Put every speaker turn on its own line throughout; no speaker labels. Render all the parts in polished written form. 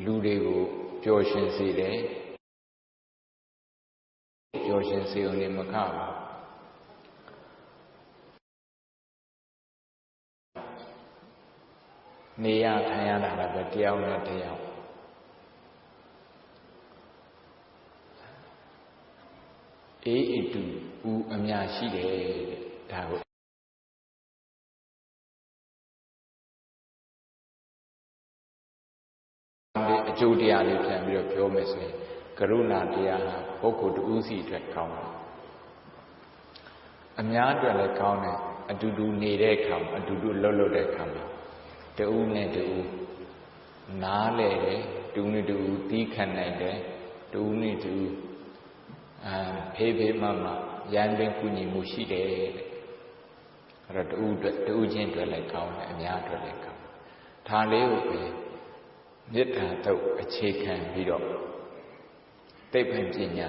လူတွေကိုပျော်ရွှင်စေတယ်ပျော်ရွှင်စေုံနဲ့မကဘူးနေရထိုင်ရတာလည်းပဲတယောက်နဲ့တယောက်အေးအတူဦးအများရှိတယ်ဒါကိုအကျိုးတရားလေးပြန်ပြီးတော့ပြောမယ်ဆိုရင်ကရုဏာတရားဟာပုဂ္ဂိုလ်တဦးစီအတွက်ကောင်းတယ်အများအတွက်လည်းကောင်းတယ်အတူတူနေတဲ့အခါအတူတူလှုပ်တဲ့အခါမှာတဦးနဲ့တဦးနားလဲတယ်တဦးနဲ့တဦးသီးခံနိုင်တယ်တဦးနဲ့တဦးဖေးဖေးမမရန်ပင်ကုညီမှုရှိတယ်အဲ့တော့တဦးချင်းအတွက်လည်းကောင်းတယ်အများအတွက်လည်းကောင်းဒါလေးကိုပဲမေတ္တာတုတ်အခြေခံပြီးတော့သိပ္ပံပညာ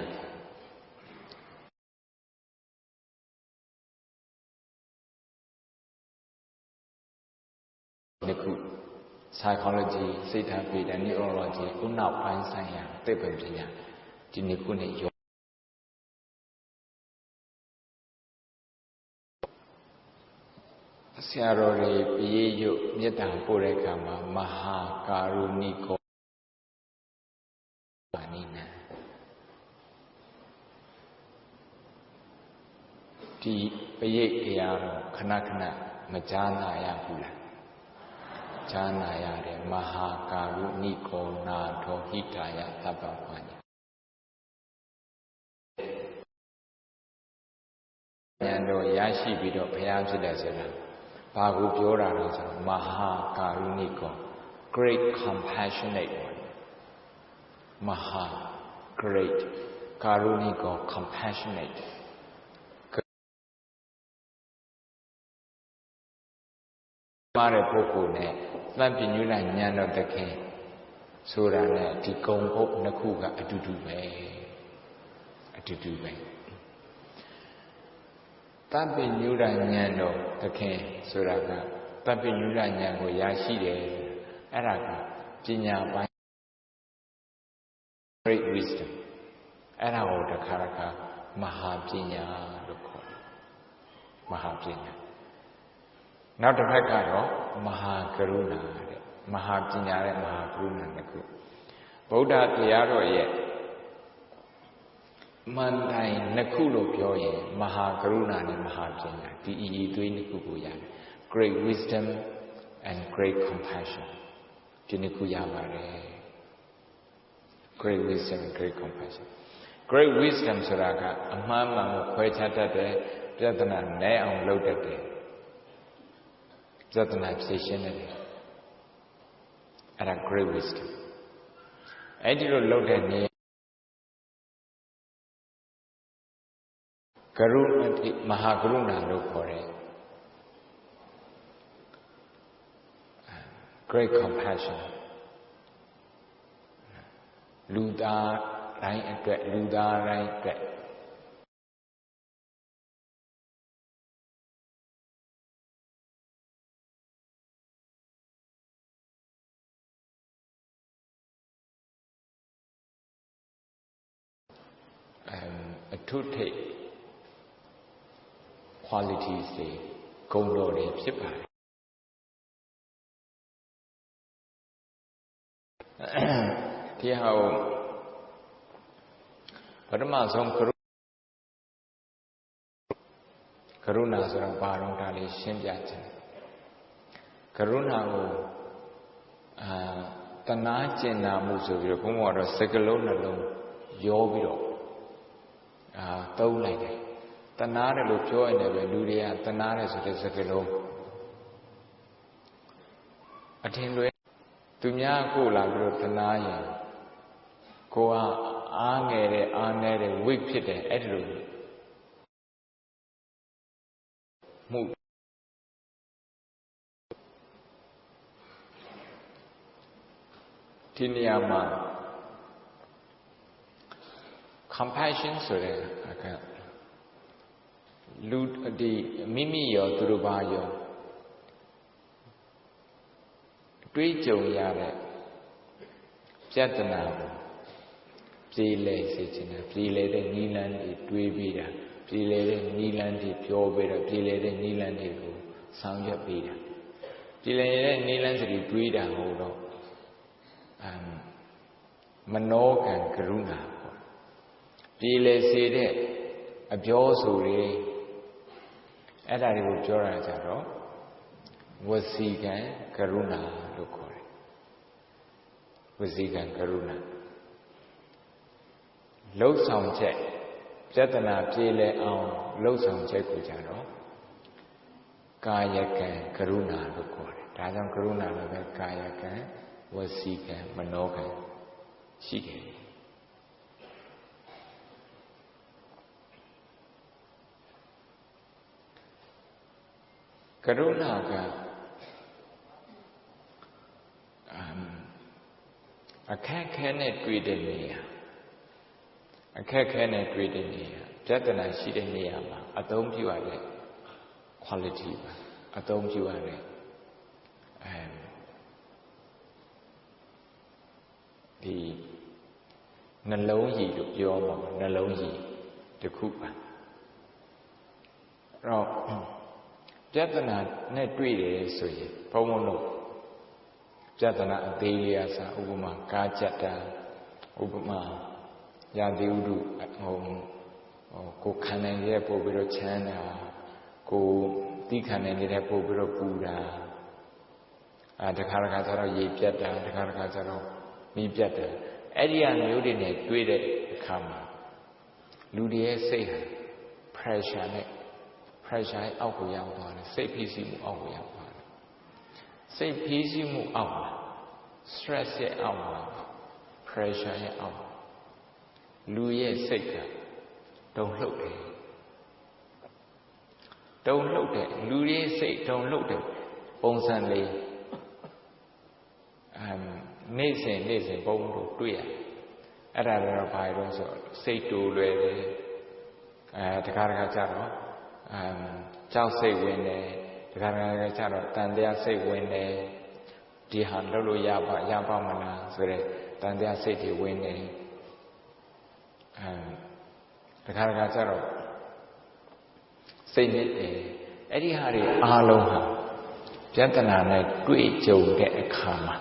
ဒီခု psychology စိတ်ဓာတ်ဗေဒ neurology ဥနောက်ပိုင်းဆိုင်ရာသိပ္ပံပညာဒီနှစ်ခုနဲ့ရောဆရာတော်တွေပြေးရွတ်မေတ္တာပို့တဲ့အခါမှာမဟာကာရုဏိကောပါဏိနံဒီပရိတ်တရားတော့ခဏခဏမကြားနာရဘူးလားကြားနာရတယ်မဟာကာရုဏိကောနာထောဟိတာယသဗ္ဗဝါညာဉာဏ်တော်ရရှိပြီးတော့ဘုရားဖြစ်တယ်ဆိုတာဘာကိုပြောတာလဲဆိုတော့မဟာကာရုဏိကော great compassionate one မဟာ great ကာရုဏိကော compassionate မားတဲ့ပုဂ္ဂိုလ်နဲ့သဗ္ဗညုတဉာဏ်တော်တခင်ဆိုတာနဲ့ဒီဂုဏ်ဘုတ်နှစ်ခုကအတူတူပဲအတူတူပဲသဗ္ဗညုတဉာဏ်တော်တခင်ဆိုတာကသဗ္ဗညုတဉာဏ်ကိုရရှိတယ်အဲ့ဒါကပညာပိုင်း great wisdom အဲ့ဒါကိုတခါတခါမဟာပညာလို့ခေါ်တယ်မဟာပညာနောက်တစ်ဖက်ကတော့မဟာကရုဏာတဲ့မဟာပညာနဲ့မဟာကရုဏာနှစ်ခုဗုဒ္ဓတရားတော်ရဲ့မန္တိုင်နှစ်ခုလို့ပြောရင်မဟာကရုဏာနဲ့မဟာပညာဒီအည်သွေးနှစ်ခုကိုရတယ် great wisdom and great compassion ဒီနှစ်ခုရပါတယ် great wisdom and great compassion great wisdom ဆိုတာကအမှန်မှန်ကိုခွဲခြားတတ်တယ်ပြဿနာနဲ့အောင်လုပ်တတ်တယ်ပြဿနာဖြေရှင်းတယ်အဲ့ဒါ great wisdom အဲ့ဒီလိုလုပ်တဲ့နေကရုဏာမဟာကရုဏာလို့ခေါ်တယ် great compassion လူသားတိုင်းအတွက်လူသားတိုင်းအတွက်အထုထိပ် qualities တွေဂုဏ်တော်တွေဖြစ်ပါတယ်ဒီဟာကိုပထမဆုံးကရုဏာဆိုတာဘာတော့ဒါလေးရှင်းပြချင်ကရုဏာကိုတနာကျင်နာမှုဆိုပြီးတော့ဘုန်းတော်ကတော့စကလုံးနှလုံးရောပြီးတော့သုံးလိုက်တယ်တနာတယ်လို့ပြောရင်လည်းလူတွေကတနာတယ်ဆိုတဲ့စကားလုံးအထင်လွဲသူများကိုလာပြီးတော့တနာရင်ကိုကအားငယ်တဲ့အားနည်းတဲ့ဝိတ်ဖြစ်တယ်အဲ့ဒီလိုမှုဒီနေရာမှာ compassion ဆိုတဲ့အခါလူဒီမိမိရောသူတို့ဘာရောတွေးကြုံရတဲ့ ပြဿနာကိုပြေးလဲစေချင်တာပြေးလဲတဲ့နိလန်းတွေတွေးပြီးတာပြေးလဲတဲ့နိလန်းတွေပြောပြီးတော့ပြေးလဲတဲ့နိလန်းတွေကိုဆောင်ရွက်ပြီးတာပြေးလဲတဲ့နိလန်းတွေတွေးတာဟိုတော့မနောကံကရုဏာပေါ့ပြေးလဲစေတဲ့အပြောဆိုတွေအဲ့ဒါတွေကိုပြောရကြတော့ဝစီကံကရုဏာလို့ခေါ်တယ်ဝစီကံကရုဏာလှုပ်ဆောင်ချက်ပြဿနာပြေလည်အောင်လှုပ်ဆောင်ချက်ကိုကြတော့ကာယကံကရုဏာလို့ခေါ်တယ်ဒါကြောင့်ကရုဏာလည်းပဲကာယကံဝစီကံမနောကံရှိတယ်ကရုဏာကအခက်ခဲနဲ့တွေ့တဲ့နေရာအခက်ခဲနဲ့တွေ့တဲ့နေရာပြဿနာရှိတဲ့နေရာမှာအသုံးပြုရတဲ့ quality ပါအသုံးပြုရတဲ့ဒီနှလုံးရည်လို့ပြောမှာနှလုံးရည်တစ်ခုပါအဲ့တော့ပြဿနာနဲ့တွေ့တယ်ဆိုရင်ဘုံဘုံတို့ပြဿနာအသေးလေးအစားဥပမာကားကြက်တာဥပမာရာသီဥတုကိုခံနိုင်တဲ့ပို့ပြီးတော့ချမ်းတာကိုတိခံနိုင်တဲ့ပို့ပြီးတော့ပူတာတခါတခါကျတော့ရေပြတ်တာတခါတခါကျတော့မီးပြတ်တာအဲ့ဒီအမျိုးတွေနဲ့တွေ့တဲ့အခါမှာလူတွေရဲ့စိတ်ဟာ pressure နဲ့ pressure အောက်ကိုရောက်သွားတယ်စိတ်ဖိစီးမှုအောက်ကိုရောက်သွားတယ်စိတ်ဖိစီးမှုအောက်မှာ stress ရဲ့အောက်မှာ pressure ရဲ့အောက်လူရဲ့စိတ်ကတုန်လှုပ်တယ်တုန်လှုပ်တဲ့လူရဲ့စိတ်တုန်လှုပ်တဲ့ပုံစံလေးနေ့စဉ်ပုံလို့တွေ့ရအဲ့ဒါလည်းဘာလို့ဆိုစိတ်တူလွယ်တယ်တခါတခါကျတော့ကြောက်စိတ်ဝင်တယ်တခါတခါကျတော့တန်တရားစိတ်ဝင်တယ်ဒီဟာလုပ်လို့ရပါမလားဆိုတဲ့တန်တရားစိတ်တွေဝင်တယ်တခါတခါကျတော့စိတ်နစ်တယ်အဲ့ဒီဟာတွေအားလုံးဟာပြဿနာနဲ့တွေ့ကြုံတဲ့အခါမှာ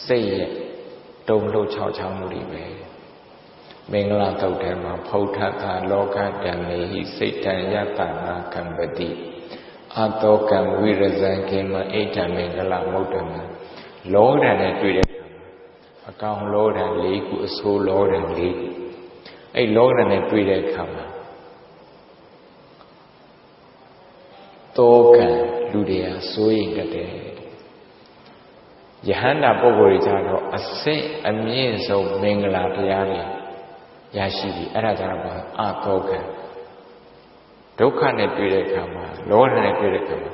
စိတ်ရဲ့တုံ့လှုပ်ခြောက်ခြောက်မှုတွေပဲမင်္ဂလာတုတ်ထဲမှာဖုဋ္ဌတာလောကတံမေဟိစိတ်တံယတနာကံပတိအတောကံဝိရဇံခေမအိဋ္ဌမင်္ဂလမုဒ္ဒမလောဓာနဲ့တွေ့တဲ့အခါအကောင်လောဓာ၄ခုအဆိုးလောဓာ၄ခုအဲ့လောဓာနဲ့တွေ့တဲ့အခါမှာတောကံလူတွေကစိုးရိမ်တတ်တယ်ယဟန္တာပုဂ္ဂိုလ်တွေကြတော့အစစ်အမြင့်ဆုံးမင်္ဂလာတရားတွေရရှိပြီအဲ့ဒါကြတော့ဘာအတောကံဒုက္ခနဲ့တွေ့တဲ့အခါမှာလောဘနဲ့တွေ့တဲ့အခါမှာ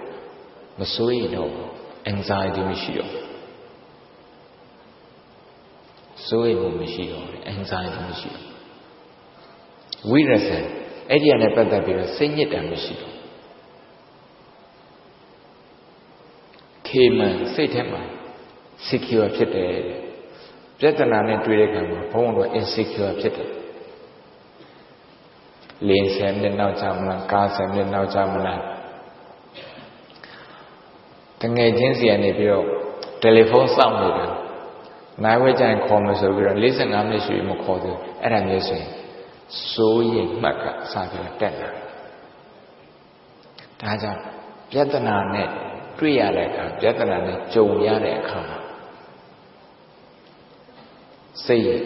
မစိုးရိမ်တော့ anxiety မရှိတော့စိုးရိမ်မှုမရှိတော့ anxiety မရှိတော့ဝိရဇံအဲ့ဒီနဲ့ပတ်သက်ပြီးတော့စိတ်ညစ်တာမရှိတော့ခေမန်စိတ်ထဲမှာ secure ဖြစ်တယ်ပြဿနာနဲ့တွေ့တဲ့အခါမှာဘုံတော့ insecure ဖြစ်တယ်လင်းဆယ်မိနစ်နောက်ကြမလားကားဆယ်မိနစ်နောက်ကြမလားတငယ်ချင်းစီကနေပြီးတော့တယ်လီဖုန်းစောင့်နေတာနိုင်ဝဲကြရင်ခေါ်မယ်ဆိုပြီးတော့45မိနစ်ရှိမှခေါ်တယ်အဲ့ဒါမျိုးဆိုရင်စိုးရိမ်မှတ်ကစပြီးတော့တက်လာဒါကြောင့်ပြဿနာနဲ့တွေ့ရတဲ့အခါပြဿနာနဲ့ကြုံရတဲ့အခါမှာစိတ်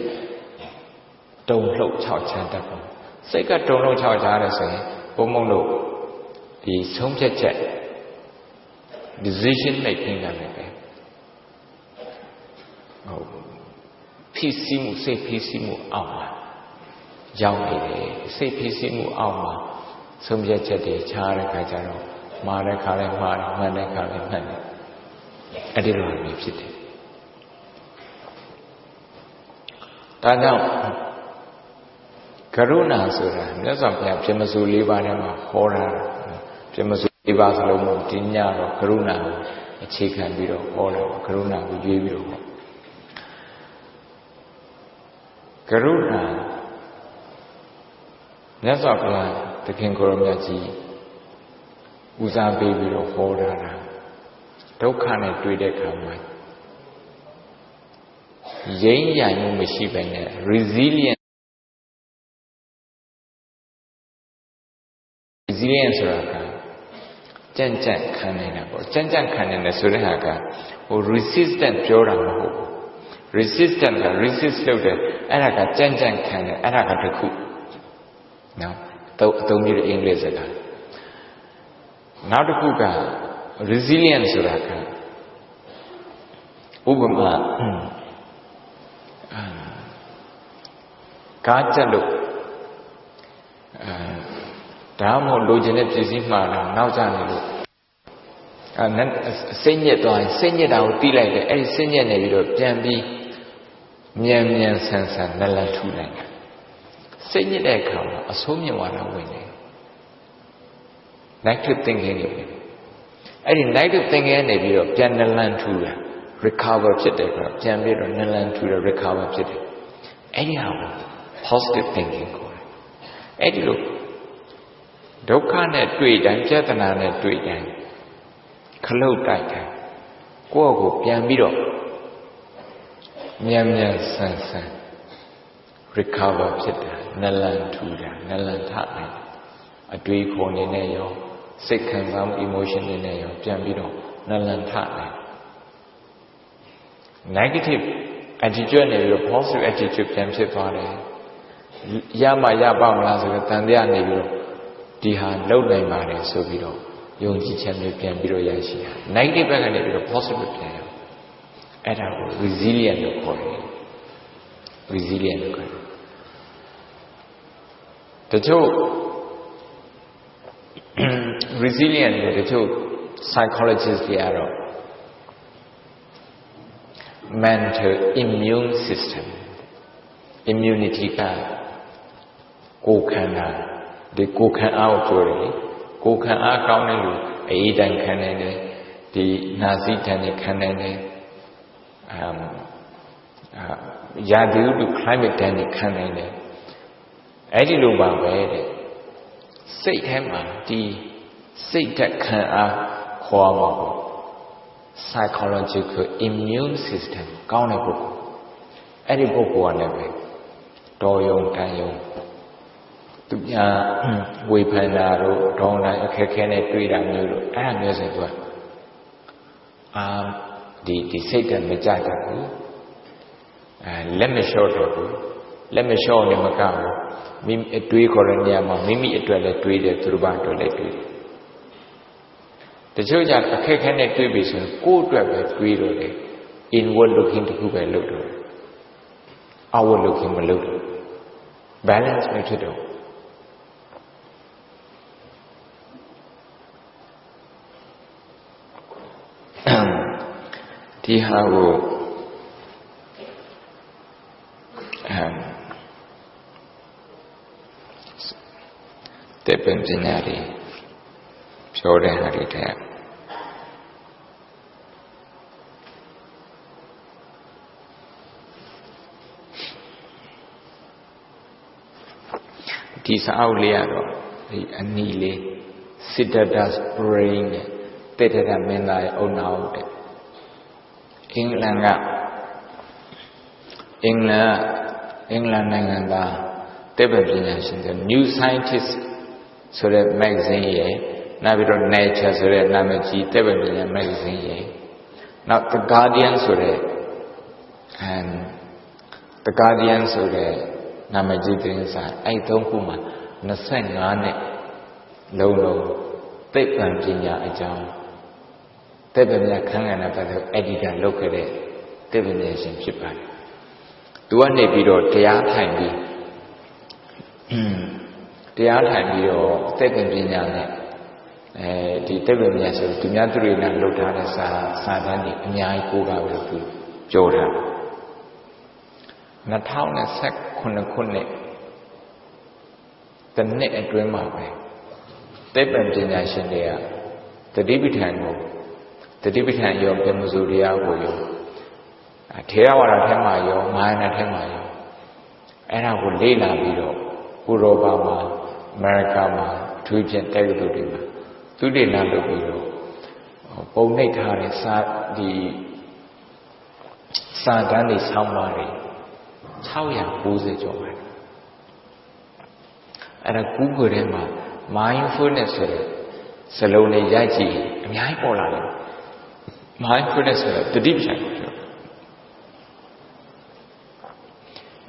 တုန်လှုပ်ခြောက်ခြမ်းတတ်ပုံစိတ်ကတုန်လှုပ်ခြောက်ခြားတယ်ဆိုရင်ဘုံဘုံလို့ဒီဆုံးဖြတ်ချက် decision making ကလည်းပဲဟုတ်ဖြစ်စီမှုစိတ်ဖြစ်စီမှုအောက်မှာရောက်နေတယ်စိတ်ဖြစ်စီမှုအောက်မှာဆုံးဖြတ်ချက်တွေခြားတဲ့ခါကျတော့မှားတဲ့ခါလည်းမှားတယ်မှန်တဲ့ခါလည်းမှန်တယ်အဲ့ဒီလိုမျိုးဖြစ်တယ်ဒါကြောင့်ကရုဏာဆိုတာမြတ်စွာဘုရားပြမစု၄ပါးထဲမှာဟောတာပြမစု၄ပါးစလုံးမှာဒီညတော့ကရုဏာကိုအခြေခံပြီးတော့ဟောတယ်ကရုဏာကိုရွေးပြီးတော့ဟော Karuna Nasakla the King Koromaji Uza baby of Hodara Dokane Tweede Kamai Yen Yang Mishibane Resilience Raka Janjan Kanina or Janjan Kanina Surahaka or resistant Joramaho. Resistant, resist loaded, Araka Janjan Kana, Araka Taku. Now, don't need English again. Now the Kuga, resilience Raka. Ubama Kajalu Damo Lojanet Zimara, Naujani. Senior doing, senior down, delay, any senior navy, Jambi. Mian Sansa, Nala Tulang. Senior Echo, assuming what I'm winning. Negative thinking of it. Any negative thing any of Janalan Tula, recover Chitaka, Jambir or Nalan Tula, recover Chitaka. Anyhow, positive thinking. Eddie look. Dokane tweet and Jatana tweet and Kalo Daka. Go Jambiro. Mian Sansa recover Chita, Nalan Tuda, Nalan Tatna, a dream for Ninayo, second some emotion in Nayo, Jambido, Nalan Tatna. Negative attitude, a positive attitude, Jamsi Father Yama Yabam Lazar, Tandia Nebiro, Diha, low name Mare, Sobido, Yonji Champion Jambiro Yashi. Negative and a positive player. Resilient resilient the two resilient the two psychologists are mental immune system immunity ka kokana the kokan out kokan a kaune lu ai dan kanene the nazi tan kanene Yadu to climate and canine. Eddie Luba, say Hema, the say that can psychological immune system, Gaunabo. Eddie Bobo never. Doyon Tayo. To ya, we panaro, Dona, Kakane, Tweeda, Nuru, and music. The Satan Majaka. Let me show him a cow. Mim a tweak or a yama, Mimi a toilet tweeted through Banto Lake. The church at a cake and a tweet go to a tweet inward looking to cook a little. Outward looking a little. Balance method. Tihago Dependency showed a heart attack. These outliers, the anile, Siddhartha's brain, Teta Menai own out. England and the new scientists so that magazine Naviro Nature so that Namaji Tebel magazine now the Guardians so that and the Guardians so that Namaji inside I don't kuma Nasangane Lolo Tebel Jinya Ajam Tebel Kangana but editor look at it Tebel Ship. To one day, Pido, Tia Tangi. Tia Tangi or Tebin Vinyane, the Tebin Yasu, to Yaturi and Lotana Sadani, Nyai Kuga with Jordan. Natauna Sak Kunakune, the net and dream of it. Tebin Vinyashin there, the Dibitan Yom Pemuzuria Goyo. Terawara Temayo, Mana Temayo. အဲ့ဒါကိုလေ့လာပြီးတော့ဥရောပမှာအမေရိကမှာသူဖြင့်တက္ကသိုလ်တွေမှာသူတွေနာလုပ်ပြီးတော့ပုံနှိပ်ထားတဲ့စာတမ်းတွေဆောင်းပါးတွေ690ကျော်ပါတယ်အဲ့ဒါ Google ထဲမှာ mindfulness ဆိုတဲ့စလုံးလေးရိုက်ကြည့်အများကြီးပေါ်လာတယ် mindfulness ဆိုတာတတိပ္ပံကိုပြော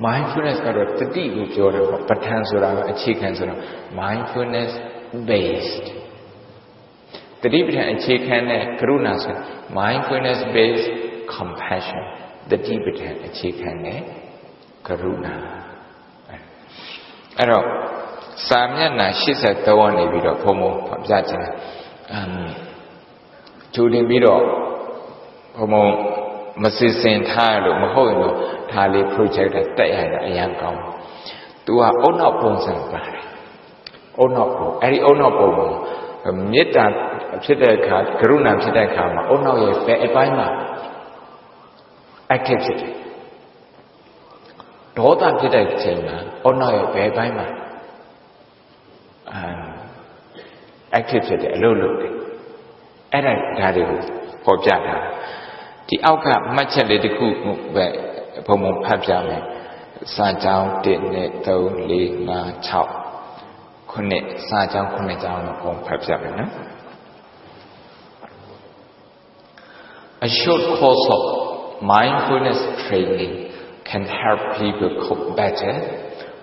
mindfulness ကတော့တတိကိုပြောတယ်ပေါ့ပဋ္ဌာန်းဆိုတာကအခြေခံဆိုတော့ mindfulness based တတိပဋ္ဌာန်အခြေခံနဲ့ကရုဏာဆို mindfulness based compassion တတိပဋ္ဌာန်အခြေခံနဲ့ကရုဏာအဲ့တော့စာမျက်နှာ83ကနေပြီးတော့ဘုံဘုံဖတ်ပြချင်တယ်ဂျိုတင်ပြီးတော့ဘုံဘုံမစစ်စင်ထားလို့မဟုတ်ရင်တော့ဒါလေး project တက်ရတာအရင်ကောင်းသူကအုံနောက်ပုံစံပါတယ်အုံနောက်ပုံအဲ့ဒီအုံနောက်ပုံမှာမေတ္တာဖြစ်တဲ့အခါကရုဏာဖြစ်တဲ့အခါမှာအုံနောက်ရဲ့ဘယ်အပိုင်းမှာ active ဖြစ်တယ်ဒေါသဖြစ်တဲ့အချိန်မှာအုံနောက်ရဲ့ဘယ်အပိုင်းမှာactive ဖြစ်တယ်အလုပ်လုပ်တယ်အဲ့ဒါတွေကိုပေါ်ပြတာဒီအောက်ကမှတ်ချက်လေးတစ်ခုပဲဘုံဘုံဖတ်ပြမယ်စာကြောင်း1 2 3 4 5 6 9စာကြောင်း9ကြောင်းကိုဘုံဖတ်ပြမယ်နော် A short course of mindfulness training can help people cope better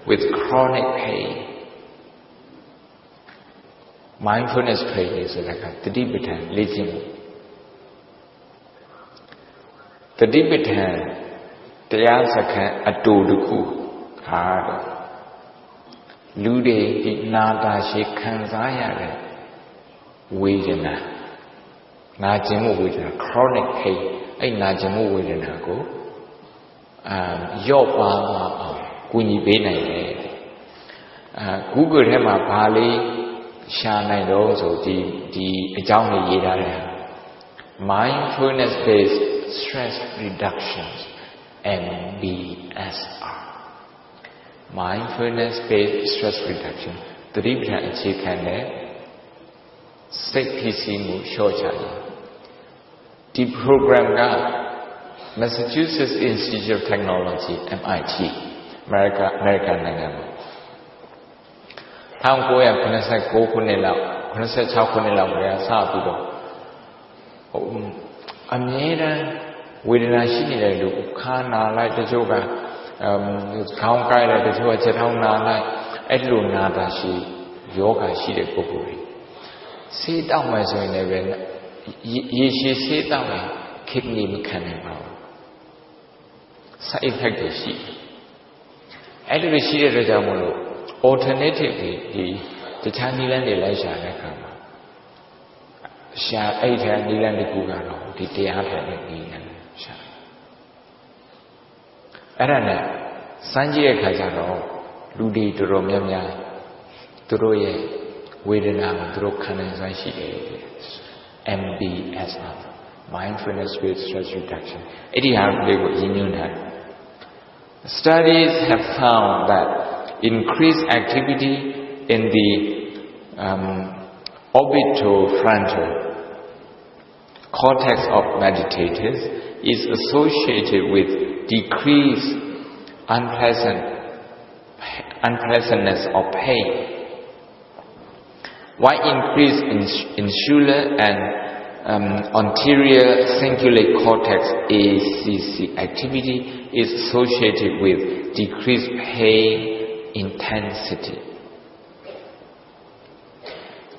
with chronic pain mindfulness training ဆိုတာကတတိပဋ္ဌာန်လေ့ကျင့်မှုတတိပဋ္ဌာန်တရားစခန်းအတူတခုဟာလူတွေဒီနာတာရှိခံစားရတဲ့ဝေဒနာနာကျင်မှုဝေဒနာ chronic pain အဲ့နာကျင်မှုဝေဒနာကိုရော့ပါအောင်ကူညီပေးနိုင်တယ်Google ထဲမှာဘာလေးရှာနိုင်တော့ဆိုဒီအကြောင်းလေးရေးထားတယ် mindfulness based stress reduction MBSR mindfulness based stress reduction သတိပဋ္ဌာန်အခြေခံတဲ့စိတ်ဖြစ်စီမှုလျှော့ချတယ်ဒီ program က Massachusetts Institute of Technology MIT အမေရိကန်နိုင်ငံမှာ1989ခုနှစ်လောက်86ခုနှစ်လောက်ကစပြီးတော့အမြဲတမ်းဝေဒနာရှိနေတဲ့လူခါနာလိုက်တချို့ကခေါင်းကိုက်လိုက်တချို့ကချက်ထောင်းနာလိုက်အဲ့လိုနာတာရှိယောဂရှိတဲ့ပုဂ္ဂိုလ်တွေဆေးတောက်မယ်ဆိုရင်လည်းပဲရေရှည်ဆေးတောက်ရင် kidney မခံနိုင်ပါဘူး side effect တွေရှိအဲ့လိုရှိတဲ့အတွက်ကြောင့်မလို့alternative ဒီတခြားနည်းလမ်းတွေလိုက်ရှာတဲ့အခါမှာရှာအဲ့ဒီနည်းလမ်းတစ်ခုကတော့ဒီတရားထိုင်တဲ့နည်းလမ်းရှာအဲ့ဒါနဲ့စမ်းကြည့်တဲ့အခါကျတော့လူတွေတော်တော်များများသူတို့ရဲ့ဝေဒနာကိုသူတို့ခံနိုင်စွမ်းရှိတယ် MBSR mindfulness based stress reduction အဲ့ဒီဟာလေးကိုရင်းညွှန်းထားတယ် Studies have found that increased activity in the orbitofrontal cortex of meditators is associated with decreased unpleasantness of pain, while increased insular and anterior cingulate cortex ACC activity is associated with decreased pain intensity.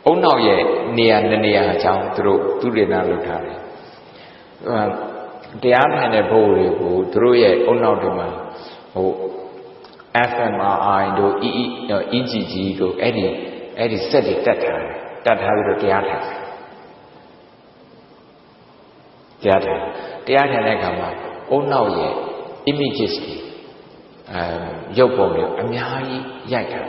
အုံနောက်ရဲ့နေရာနေရာအကြောင်းသူတွေနားလုပ်ထားတယ်။တရားထိုင်တဲ့ဘုရားတွေကိုသူတို့ရဲ့အုံနောက်တွေမှာfMRI တို့ EEG တို့အဲ့ဒီစက်တွေတက်ထားတယ်။တက်ထားပြီးတော့တရားထိုင်တဲ့အခါမှာအုံနောက်ရဲ့ images တွေရုပ်ပုံတွေအများကြီးရိုက်ထား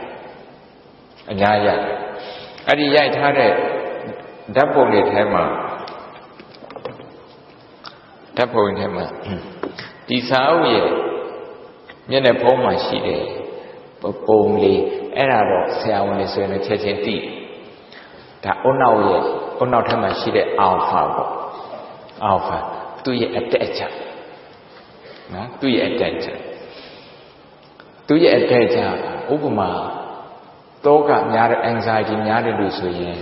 အဲ့ဒီရိုက်ထားတဲ့ဓာတ်ပုံတွေထဲမှာဒီစာအုပ်ရဲ့မျက်နှာဖုံးမှာရှိတဲ့ ပုံလေးအဲ့ဒါတော့ဆရာဝန်တွေဆိုရင်ချက်ချင်းသိဒါအုံနောက်ထက်မှရှိတဲ့ alpha ပေါ့ alpha သူ့ရဲ့ attach နော်သူ့ရဲ့ attach ဥပမာတောကများတဲ့ anxiety များတဲ့လူဆိုရင်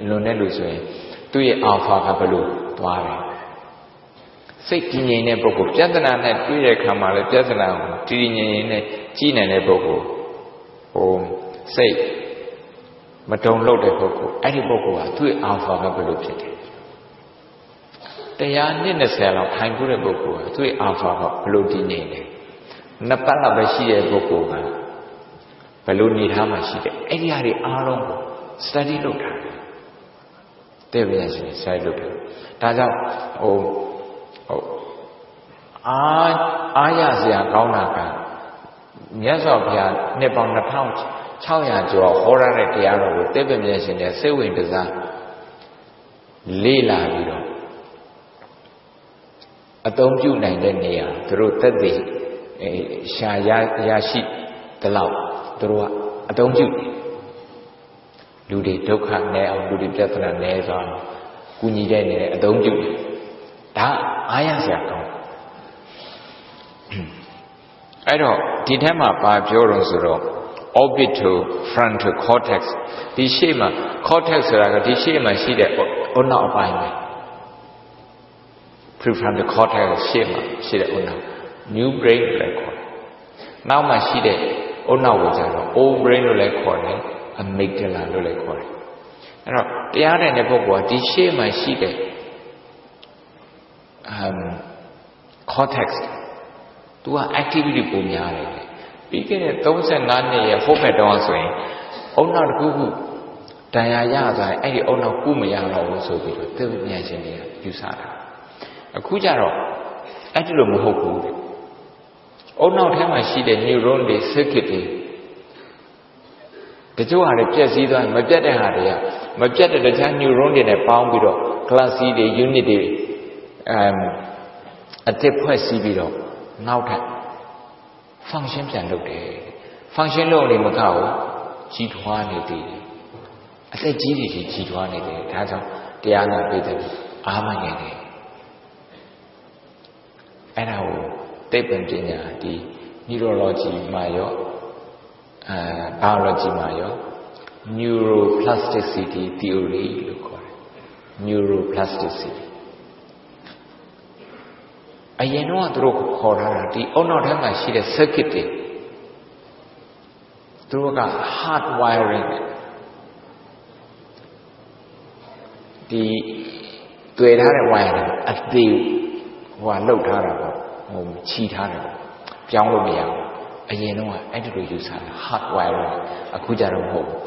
လွန်တဲ့လူဆိုရင်သူ့ရဲ့ alpha ကဘယ်လိုသွားတယ်စိတ်တည်ငြိမ်တဲ့ပုဂ္ဂိုလ်ပြဿနာနဲ့တွေ့တဲ့အခါမှာလည်းပြဿနာကိုတည်ငြိမ်နဲ့ကြည်နိုင်တဲ့ပုဂ္ဂိုလ်စိတ်မတုံ့လောက်တဲ့ပုဂ္ဂိုလ်အဲ့ဒီပုဂ္ဂိုလ်ဟာသူ့ရဲ့ alpha ကဘယ်လိုဖြစ်တယ်တရား20လောက်ထိုင်ခုတဲ့ပုဂ္ဂိုလ်ဟာသူ့ရဲ့ alpha ကဘယ်လိုတည်ငြိမ်လဲနှစ်ပတ်လောက်ပဲရှိတဲ့ပုဂ္ဂိုလ်ကဘယ်လိုနေထားမှရှိတယ်အဲ့ဒီဟာတွေအားလုံးကို study လုပ်တာတဲ့ဗျာရှင် study လုပ်တယ်ဒါကြောင့်အားရစရာကောင်းတာကမြတ်စွာဘုရားနှစ်ပေါင်း2600ကျော်ဟောရတဲ့တရားတော်ကိုတဲ့ဗျာရှင်တွေစိတ်ဝင်စားလေ့လာပြီးတော့အသုံးပြုနိုင်တဲ့နေရာသူတို့သက်သေရှာရရှိတလောက်သူတို့ကအသုံးပြုလူတွေဒုက္ခနဲ့အောင်လူတွေပြဿနာနဲ့ဆိုတော့ကုညီတဲ့နေတဲ့အသုံးပြုဒါအားရစရာကောင်းအဲ့တော့ဒီထက်မှာပါပြောတော့ဆိုတော့ orbital frontal cortex ဒီရှေ့မှာ cortex ဆိုတာကဒီရှေ့မှာရှိတဲ့အုံနောက်အပိုင်းပဲ prefrontal cortex ရှေ့မှာရှိတဲ့အုံနောက် new brain လို့ခေါ်တယ်နောက်မှာရှိတဲ့အုံနောက်ကိုကျတော့ old brain လို့လည်းခေါ်တယ် amygdala လို့လည်းခေါ်တယ်အဲ့တော့တရားတဲ့ပုဂ္ဂိုလ်ကဒီရှေ့မှာရှိတဲ့cortex သူက activity ပုံများတယ်ပြီးခဲ့တဲ့35နှစ်ရဲ့ focus တောင်းဆိုရင်အုံနောက်တစ်ခုခုတန်ရာရသွားရင်အဲ့ဒီအုံနောက်ကုမရတော့ဘူးဆိုပြီးတော့သိဉာဏ်ရှင်တွေကယူဆတာအခုကျတော့အဲ့ဒီလိုမဟုတ်ဘူးအုံနောက်ထဲမှာရှိတဲ့ neuron တွေ circuit တွေတချို့ဟာတွေပြည့်စည်သွားမပြတ်တဲ့ဟာတွေကမပြတ်တဲ့တခြား neuron တွေနဲ့ပေါင်းပြီးတော့ class တွေ unit တွေအသစ်ဖွဲ့စည်းပြီးတော့နောက်ထပ် function ပြန်လုပ်တယ် function လုပ်နေမကဘူးကြီးထွားနေသေးတယ်အသက်ကြီးတွေကြီးထွားနေတယ်ဒါကြောင့်တရားနာပိဋကအားမငယ်တယ်အဲ့ဒါကိုသိပ္ပံပညာဒီ neurology မှာရော biology မှာရော neuroplasticity theory လို့ခေါ်တယ် neuroplasticity အရင်တော့သူတို့ခေါ်ထားတာဒီအုံနောက်ထဲမှာရှိတဲ့ circuit တွေသူတို့က hard wiring ဒီတွေ့ထားတဲ့ wire တွေအသေးလောက်ထားတာပေါ့ခြိထားတယ်ပြောင်းလို့မရဘူးအရင်တော့အဲ့ဒီလိုယူဆတာ hard wiring အခုကျတော့မဟုတ်ဘူး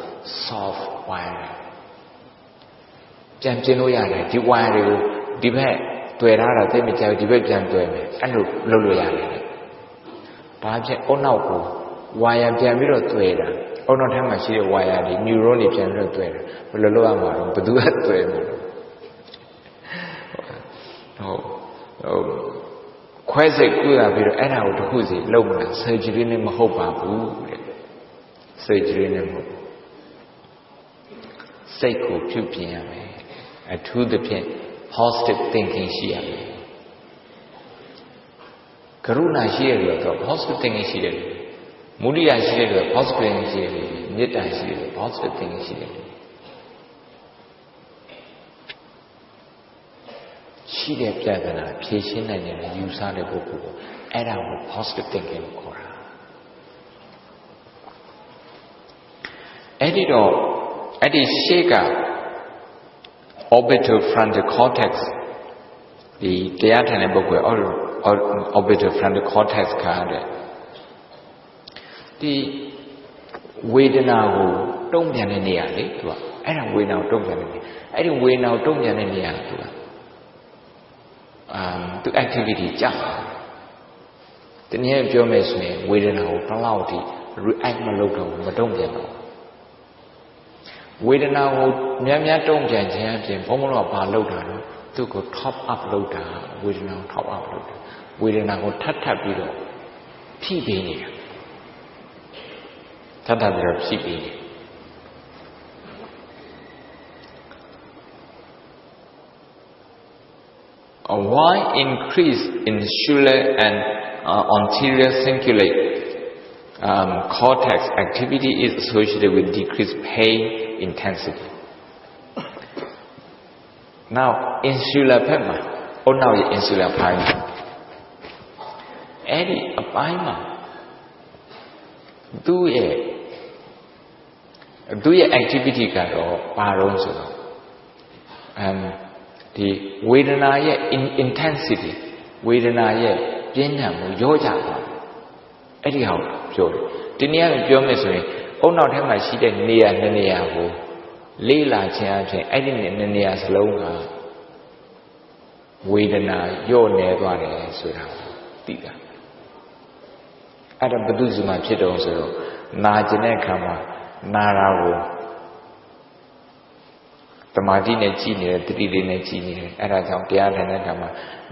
soft wiring ပြန်ပြင်လို့ရတယ်ဒီ wire တွေကိုဒီဘက်တွေ့ထားတာသိမကြဘူးဒီဘက်ပြန်တွေ့မယ်အဲ့လိုလုပ်လို့ရတယ်ဘာဖြစ်အုံနောက်ကို wire ပြန်ပြီးတော့တွေ့တာအုံနောက်ထဲမှာရှိတဲ့ wire တွေ neuron တွေပြန်ပြီးတော့တွေ့တာဘယ်လိုလုပ်ရမှာလဲဘယ်သူကတွေ့မှာလဲခွဲစိတ်ကုရပြီးတော့အဲ့ဒါကိုတစ်ခုစီလုပ်မှာ surgery နဲ့မဟုတ်ပါဘူးတဲ့ surgery နဲ့မဟုတ်စိတ်ကိုပြုပြင်ရမယ်အထူးသဖြင့် positive thinking ရှိရမယ်ကရုဏာရှိရလို့တော့ positive thinking ရှိတယ်မုဒိယရှိတယ်လို့ positive thinking ရှိတယ်မေတ္တာရှိတယ်လို့ positive thinking ရှိတယ်ရှိတဲ့ပြဿနာဖြေရှင်းနိုင်တဲ့ယူဆတဲ့ပုဂ္ဂိုလ်ကိုအဲ့ဒါကို positive thinking လို့ခေါ်တာအဲ့ဒီရှေ့က orbital frontal cortex ဒီတရားထိုင်တဲ့ပုဂ္ဂိုလ် orbital frontal cortex ခါတဲ့ဒီဝေဒနာကိုတုံ့ပြန်တဲ့နေရာလေသူကအဲ့ဒါဝေဒနာကိုတုံ့ပြန်တဲ့နေရာအဲ့ဒီဝေဒနာကိုတုံ့ပြန်တဲ့နေရာသူကသူ activity ကြာတနည်းပြောမယ်ဆိုရင်ဝေဒနာကိုဘယ်လောက်ထိ react မလုပ်တော့မတုံ့ပြန်တော့ဝေဒနာကိုများတုံ့ပြန်ခြင်းအပြင်ဘုံဘုံတော့ဘာလုပ်တာလဲသူ့ကို top up လုပ်တာဝေဒနာကို top up လုပ်တာဝေဒနာကိုထပ်ပြီးတော့ဖြည့်ပေးနေတာ ထပ်ထပ်ပြီးတော့ဖြစ်ပြီးwhy increase insular and anterior cingulate cortex activity is associated with decreased pain intensity. Now, insular ဘက်မှာအုံနောက်ရဲ့ insular ဘိုင်းအဲ့ဒီအပိုင်းမှာသူ့ရဲ့ activity ကတော့ဘာလို့ဆိုတော့ဒီဝေဒနာရဲ့ intensity ဝေဒနာရဲ့ပြင်းထန်မှုရောကြသွားတယ်အဲ့ဒီဟာကိုပြောတယ်ဒီနေ့ကပြောမယ်ဆိုရင်အုံနောက်ထဲမှာရှိတဲ့နေရာနှစ်နေရာကိုလေးလာခြင်းအပြင်အဲ့ဒီနှစ်နေရာစလုံးကဝေဒနာညော့နေသွားတယ်ဆိုတာသိတာအဲ့ဒါဘယ်သူစီမှာဖြစ်တော့ဆိုတော့နာကျင်တဲ့အခါမှာနာတာကိုတမာတိနဲ့ကြည်နေတယ်တတိလေးနဲ့ကြည်နေတယ်အဲ့ဒါကြောင့်တရားထိုင်တဲ့အခါမှာ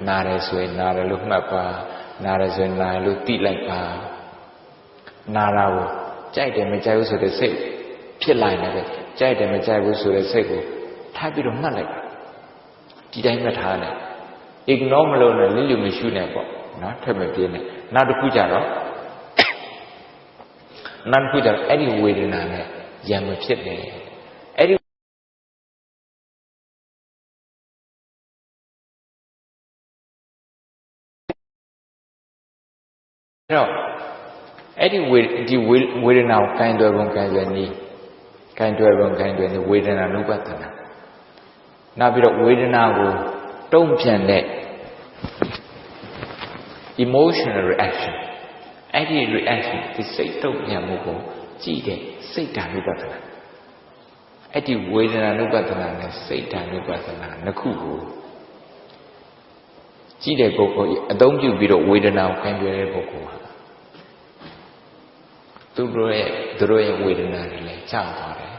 နာတယ်ဆိုရင်နာတယ်လို့မှတ်ပါနာတယ်ဆိုရင်နာတယ်လို့သိလိုက်ပါနာတာကိုကြိုက်တယ်မကြိုက်ဘူးဆိုတဲ့စိတ်ဖြစ်လာနေတယ်ကြိုက်တယ်မကြိုက်ဘူးဆိုတဲ့စိတ်ကိုထားပြီးတော့မှတ်လိုက်ပါဒီတိုင်းမှတ်ထားတယ် ignore မလုပ်နဲ့လစ်လျူမရှုနဲ့ပေါ့နော်ထပ်မပြေးနဲ့နောက်တစ်ခုကြတော့အဲ့ဒီဝေဒနာနဲ့ရံမဖြစ်နေအဲ့ဒီတော့အဲ့ဒီဝေဒနာကိုကင်တွယ်ပုံကင်တွယ်နည်းဝေဒနာနုပသနာနောက်ပြီးတော့ဝေဒနာကိုတုံ့ပြန်တဲ့ emotional reaction အဲ့ဒီ reaction ဒီစိတ်တုံ့ပြန်မှုကိုကြည့်တဲ့စိတ်ဓာတ်နုပသနာအဲ့ဒီဝေဒနာနုပသနာနဲ့စိတ်ဓာတ်နုပသနာနှစ်ခုကိုကြည့်တဲ့ပုဂ္ဂိုလ်အသုံးပြုပြီးတော့ဝေဒနာကိုကင်တွယ်တဲ့ပုဂ္ဂိုလ်ဟာသူတို့ရဲ့ဝေဒနာတွေလည်းကျသွားတယ်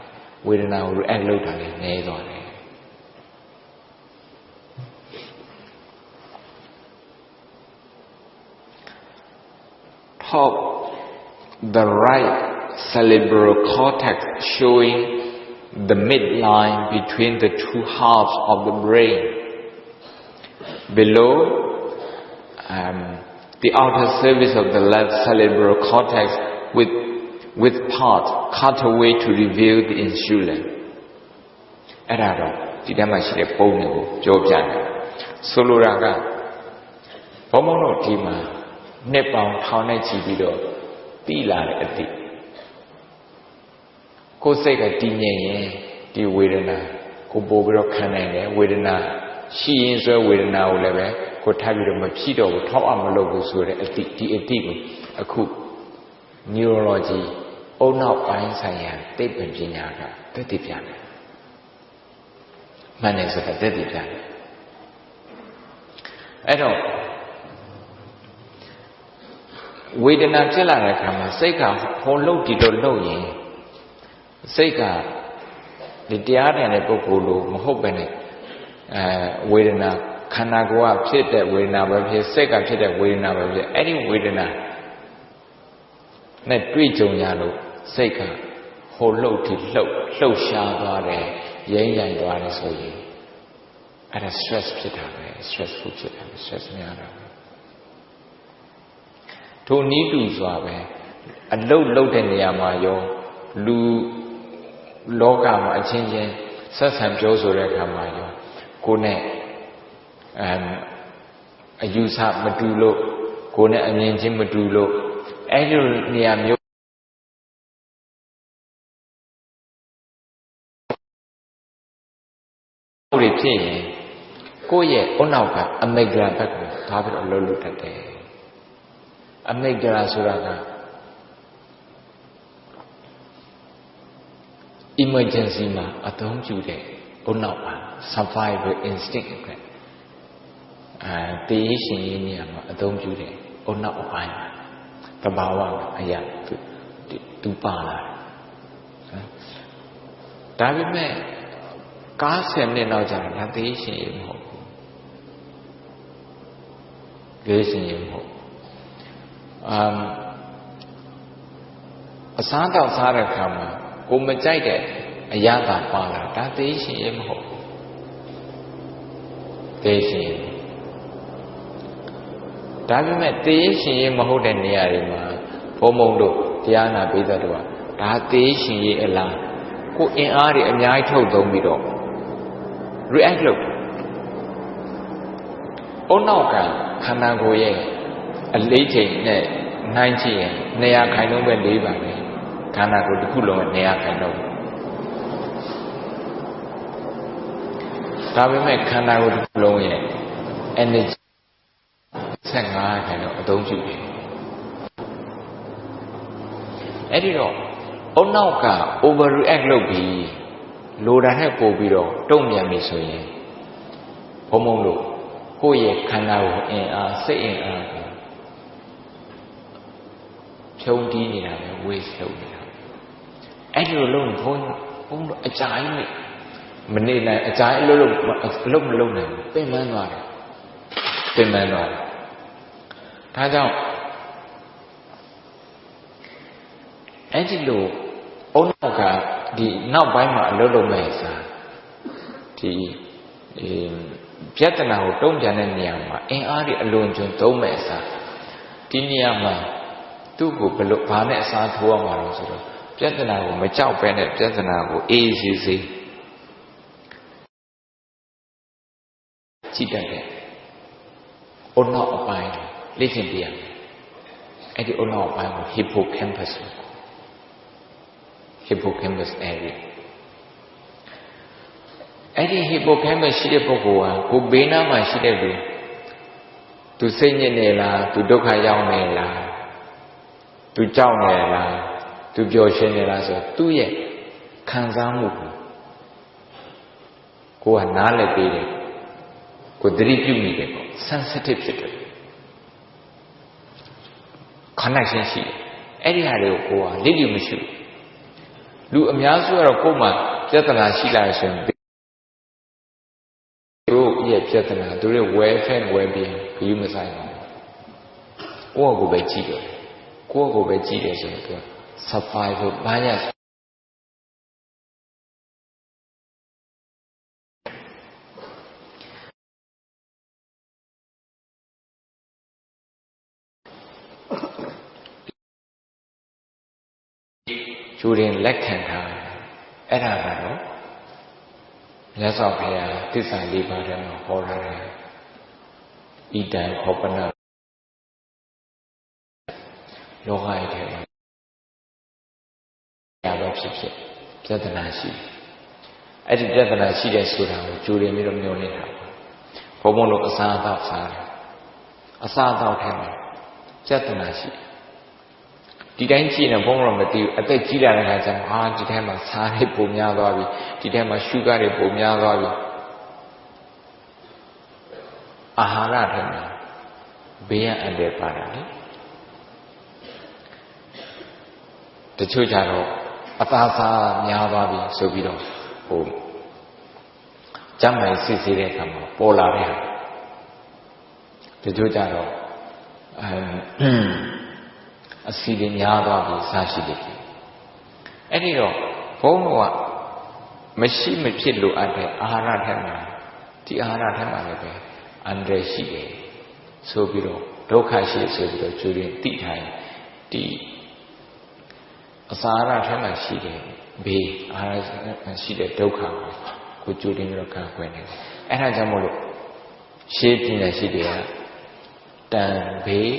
ဝေဒနာကို react လုပ်တာလည်းနည်းသွားတယ်top the right cerebral cortex showing the midline between the two halves of the brain below the outer surface of the left cerebral cortex with part cut away to reveal the insula အဲ့ဒါတော့ဒီထဲမှာရှိတဲ့ပုံတွေကိုပြောပြတယ်ဆိုလိုတာကဘုံဘုံတို့ဒီမှာနှစ်ပေါင်းထောင်နဲ့ချီပြီးတော့တိလာတဲ့အတိကိုယ်စိတ်ကတည်ငြိမ်ရင်ဒီဝေဒနာကိုပို့ပြီးတော့ခံနိုင်တယ်ဝေဒနာရှိရင်ဆိုဝေဒနာကိုလည်းပဲကိုထားပြီးတော့မဖြစ်တော့ဘူးထောက်အောင်မလုပ်ဘူးဆိုတဲ့အတိဒီအတိကိုအခု neurology အုံနောက်ပိုင်းဆိုင်ရာသိပ္ပံပညာကသက်သေပြတယ်မှန်တယ်ဆိုတာသက်သေပြတယ်အဲ့တော့ဝေဒနာဖြစ်လာတဲ့အခါမှာစိတ်ကဟိုလှုပ်ဒီလိုလှုပ်ရင်စိတ်ကဒီတရားထိုင်တဲ့ပုဂ္ဂိုလ်လိုမဟုတ်ပဲနဲ့ဝေဒနာခန္ဓာကိုယ်ကဖြစ်တဲ့ဝေဒနာပဲဖြစ်စိတ်ကဖြစ်တဲ့ဝေဒနာပဲဖြစ်အဲ့ဒီဝေဒနာနဲ့တွေ့ကြုံရလို့စိတ်ကဟိုလှုပ်ဒီလှုပ်ရှားသွားတယ်ရိမ့်ရိုင်သွားတယ်ဆိုရင်အဲ့ဒါ stress ဖြစ်တာပဲ stressful ဖြစ်တယ် stress များတာထိုနည်းတူစွာပဲအလုတ်လုတ်တဲ့နေရာမှာရောလူလောကမှာအချင်းချင်းဆက်ဆံပြောဆိုတဲ့အခါမှာရောကိုယ်နဲ့အယူဆမတူလို့ကိုယ်နဲ့အမြင်ချင်းမတူလို့အဲ့ဒီနေရာမျိုးတွေဖြစ်ရင်ကိုယ့်ရဲ့အနောက်ကအမိဂ္ဂလာဘက်ကိုသွားပြီးတော့လှုပ်တတ်တယ်အမိဂ္ဂလာဆိုတာက emergency မှာအသုံးပြုတဲ့အနောက်ပါ survival instinct ပဲတေးရှင်ရင်းနေရာမှာအသုံးပြုတဲ့အနောက်အပိုင်းပါတဘာဝအရာသူပါလာတယ်ဒါပေမဲ့ကား10နှစ်နောက်ကျတော့ဒါတေးရှင်ရမဟုတ်ဘူးတေးရှင်ရမဟုတ် အစားတော့စားတဲ့ခါမှာကိုမကြိုက်တဲ့အရာသာပါလာဒါသေရှင်ရဲ့မဟုတ်သေရှင်ဒါပေမဲ့သေရှင်ရဲ့မဟုတ်တဲ့နေရာတွေမှာဘုံဘုံတို့တရားနာပိသတ်တို့ကဒါသေရှင်ရဲ့အလားကိုအင်အားတွေအများကြီးထုတ်သုံးပြီးတော့ react လုပ်အုံနောက်ကခန္ဓာကိုယ်ရဲ့အလေးချိန်နဲ့နှိုင်းကြည့်ရင်200ခိုင်နှုန်းပဲ၄ပါပဲခန္ဓာကိုယ်တစ်ခုလုံးက200ခိုင်နှုန်းဒါပေမဲ့ခန္ဓာကိုယ်တစ်ခုလုံးရဲ့ energy 15ခိုင်နှုန်းအသုံးပြုတယ်အဲ့ဒီတော့အုံနောက်က overreact လုပ်ပြီးလိုတာနဲ့ပို့ပြီးတော့တုံ့ပြန်ပြီဆိုရင်ဘုံဘုံလို့ကိုယ့်ရဲ့ခန္ဓာကိုယ်အင်အားစိတ်အင်အားကိုဖြုံးတီးနေတာပဲ waste လုပ်နေတာအဲ့ဒီလိုလုံးဘုံတို့အကြိုင်းနဲ့မနေနိုင်အကြိုင်းအလုပ်မလုပ်နိုင်ဘူးပင်ပန်းသွားတယ်ဒါကြောင့်အဲ့ဒီလိုအုံနောက်ကဒီနောက်ပိုင်းမှာအလုပ်လုပ်မဲ့စားဒီပြဿနာကိုတုံ့ပြန်တဲ့နေရာမှာအင်အားတွေအလွန်ကျွံသုံးမဲ့စားဒီနေရာမှာသူ့ကိုဘယ်လိုဘာနဲ့အစားထိုးရမှာလို့ဆိုတော့ပြဿနာကိုမကြောက်ပဲနဲ့ပြဿနာကိုအေးအေးဆေးဆေးကြည့်တတ်တယ်အုံနောက်အပိုင်းလေ့ကျင့်ပြရမယ်အဲ့ဒီအုံနောက်အပိုင်းကို hippocampus area အဲ့ဒီ hippocampus ရှိတဲ့ပုဂ္ဂိုလ်ကကိုဘေးနားမှာရှိတဲ့လူသူစိတ်ညစ်နေလားသူဒုက္ခရောက်နေလားသူကြောက်နေလားသူပျော်ရွှင်နေလားဆိုသူ့ရဲ့ခံစားမှုကိုကနားလည်ပေးတယ်ကိုသတိပြုမိတယ်ပေါ့ sensitive ဖြစ်တယ်connection ရှိတယ်အဲ့ဒီဟာတွေကိုကိုကလိလိမရှိဘူးလူအများစုကတော့ကိုယ်မှာပြဿနာရှိလာဆိုရင်တို့ရဲ့ပြဿနာတို့ရဲ့ welfare well-being ခရီးမဆိုင်ဘူးကိုယ့်ကိုယ်ပဲကြည့်တယ်ကိုယ့်ကိုယ်ပဲကြည့်တယ်ဆိုရင်သူက survival bias ကျူရင်လက်ခံထားအဲ့ဒါကတော့မြတ်စွာဘုရားသစ္စာ၄ပါးထဲမှာဟောထားတယ်ဣဒံခောပနလောကရဲ့ထဲမှာတော့ဖြစ်ပြဿနာရှိအဲ့ဒီပြဿနာရှိတဲ့ဆိုတာကိုကျူရင်ပြီးတော့မျောနေတာဘုံဘုံလို့အစာအသောက်စားတယ်အစာအသောက်ထဲမှာပြဿနာရှိဒီတိုင်းကြည့်နေဘုံတော့မသိဘူးအသက်ကြီးလာတဲ့အခါကျတော့ဒီထဲမှာစားတွေပုံများသွားပြီဒီထဲမှာရှုဂါတွေပုံများသွားပြီအာဟာရထဲမှာဘေးရန်အန္တရာယ်ပါတာလေတချို့ကြတော့အသားစားများသွားပြီဆိုပြီးတော့ကျမ်းမိုင်စစ်ဆေးတဲ့အခါမှာပေါ်လာတဲ့ဟာတချို့ကြတော့အစီတွေများသွားပြီးစားရှိတယ်အဲ့ဒီတော့ဘုန်းတော်ကမရှိမဖြစ်လို့အပ်တဲ့အာဟာရထဲမှာဒီအာဟာရထဲမှာလည်းပဲအန္တရာယ်ရှိတယ်ဆိုပြီးတော့ဒုက္ခရှိဆိုပြီးတော့ကျူရင်သိထားရင်ဒီအစာအာဟာရထဲမှာရှိတယ်ဘေးအာဟာရရှိတဲ့ဒုက္ခကိုကျူတင်ပြီးတော့ကာကွယ်နေတယ်အဲ့ဒါကြောင့်မို့လို့ရှေးပညာရှိတွေကတန်ဘေး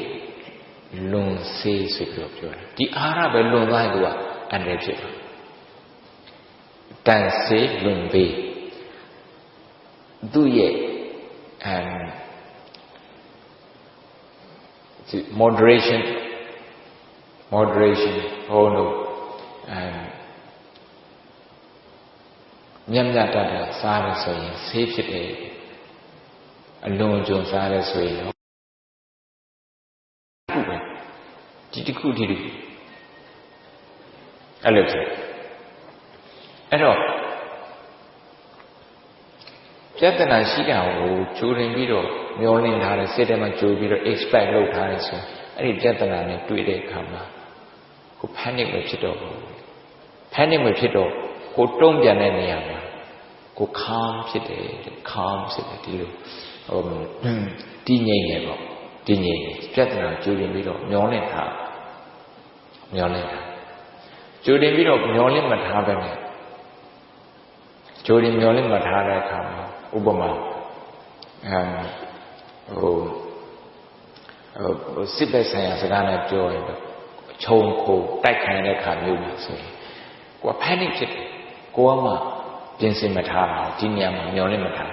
လွန်စေးဆိုပြီးတော့ပြောတယ်ဒီအာဟာရပဲလွန်သွားရင်သူကအန္တရာယ်ဖြစ်တယ်တန်စေးလွန်ဘေးသူ့ရဲ့moderation ဟောလို့မြတ်တတ်တာစားရဆိုရင်ဆေးဖြစ်တယ်အလွန်ကြုံစားရဆိုရင်ဒီတစ်ခုအဲ့လိုဖြစ်အဲ့တော့ပြဿနာရှိတာကိုကြိုတင်ပြီးတော့မျောလင့်ထားတယ်စိတ်ထဲမှာကြိုပြီးတော့ expect လုပ်ထားတယ်ဆိုအဲ့ဒီပြဿနာနဲ့တွေ့တဲ့အခါမှာဟ ကို panic မဖြစ်တော့ဘူး panic မဖြစ်တော့ကိုတုံ့ပြန်တဲ့နေရာမှာကို calm ဖြစ်တယ် calm ဖြစ်တယ်ဒီလိုတည်ငြိမ်နေပေါ့တည်ငြိမ်နေပြဿနာကြိုတင်ပြီးတော့မျောလင့်ထားကြိုတင်ပြီးတော့မျောလင့်မထားပဲနဲ့ကြိုတင်မျောလင့်မထားတဲ့အခါမှာဥပမာစစ်ဘက်ဆိုင်ရာစကားနဲ့ပြောရင်ခြုံခိုတိုက်ခိုင်တဲ့ခါမျိုးမှာဆိုရင်ကိုက panic ဖြစ်တယ်ကိုကမှပြင်ဆင်မထားတာဒီနေရာမှာမျောလင့်မထား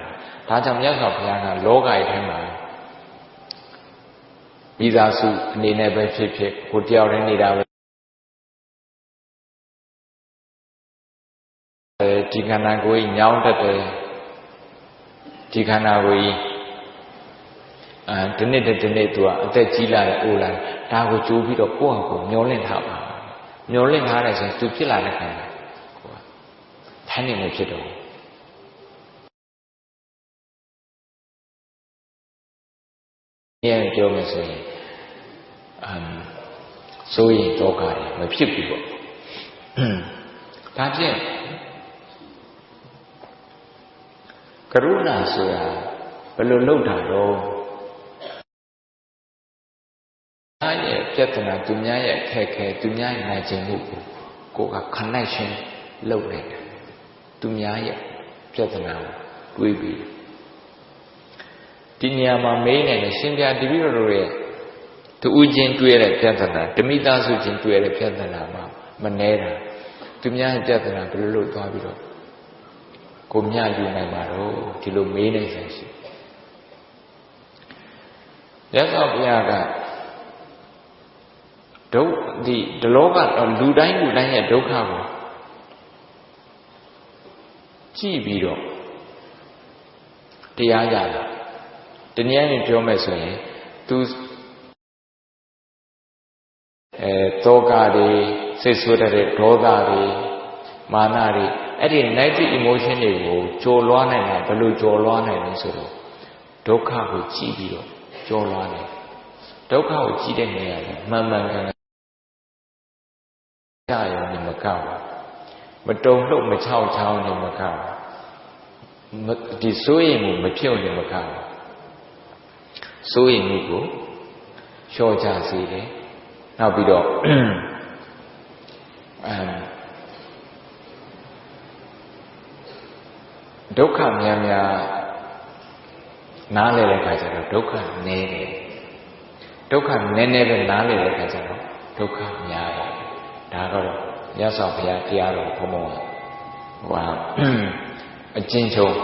ဒါကြောင့်မြတ်စွာဘုရားကလောကရဲ့ထဲမှာမိသားစုအနေနဲ့ပဲဖြစ်ဖြစ်ကိုတယောက်တည်းနေတာပဲဒီခန္ဓာကိုယ်ညောင်းတတ်တယ်ဒီခန္ဓာကိုယ်ဒီနေ့သူကအသက်ကြီးလာတယ်အိုလာတယ်ဒါကိုကြိုးပြီးတော့ကိုယ့်ဟာကိုယ်မျောလင့်ထားပါမျောလင့်ထားတယ်ဆိုရင်သူဖြစ်လာတဲ့ခါမှာကိုယ်ဖမ်းနေလို့ဖြစ်တော့ပြောမယ်ဆိုရင်စိုးရင်တော့ကြတယ်မဖြစ်ဘူးပေါ့ဒါဖြင့်ကရုဏာဆိုတာဘယ်လိုလုပ်တာတော့အားရဲ့ပြဿနာသူများရဲ့ခက်ခဲသူများရဲ့နိုင်ခြင်းမှုကိုက connection လုပ်နေတယ်သူများရဲ့ပြဿနာကိုတွေးပြီးဒီနေရာမှာမေးနေတယ်ရှင်ပြတပည့်တော်တို့ရဲ့သူဦးချင်းတွေ့တဲ့ပြဿနာဓမိသားစုချင်းတွေ့တဲ့ပြဿနာမှာမနှဲတာသူများရဲ့ပြဿနာဘယ်လိုလုပ်သွားပြီးတော့ကိုမြယူနိုင်မှာတော့ဒီလိုမေးနေဆင်ရှိရသော်ဘုရားကဒီလောကလူတိုင်းရဲ့ဒုက္ခကိုကြည့်ပြီးတော့တရားရတာတနည်းနဲ့ပြောမယ်ဆိုရင်သူတောကတွေစိတ်ဆိုးတဲ့ဒေါသတွေမာနတွေအဲ့ဒီ negative emotion တွေကိုကျော်လွှားနိုင်တာဘယ်လိုကျော်လွှားနိုင်လဲဆိုတော့ဒုက္ခကိုကြည့်ပြီးတော့ကျော်လွှားနိုင်ဒုက္ခကိုကြည့်တဲ့နေရာမှာမှန်မှန်ကန်ကန်ကြာရောနေမကောက်မတုံ့လို့မချောက်ချောင်းနေမကောက်ဒီစိုးရိမ်မှုမဖြစ်နေမကောက်စိုးရိမ်မှုကိုလျှော့ချစေတယ်နောက်ပြီးတော့ဒုက္ခများနားလည်တဲ့အခါကျတော့ဒုက္ခနည်းတယ်ဒုက္ခနည်းနည်းပဲနားလည်တဲ့အခါကျတော့ဒုက္ခများတယ်ဒါကတော့မြတ်စွာဘုရားတရားတော်ဘုံဘုံအကျဉ်းချုပ်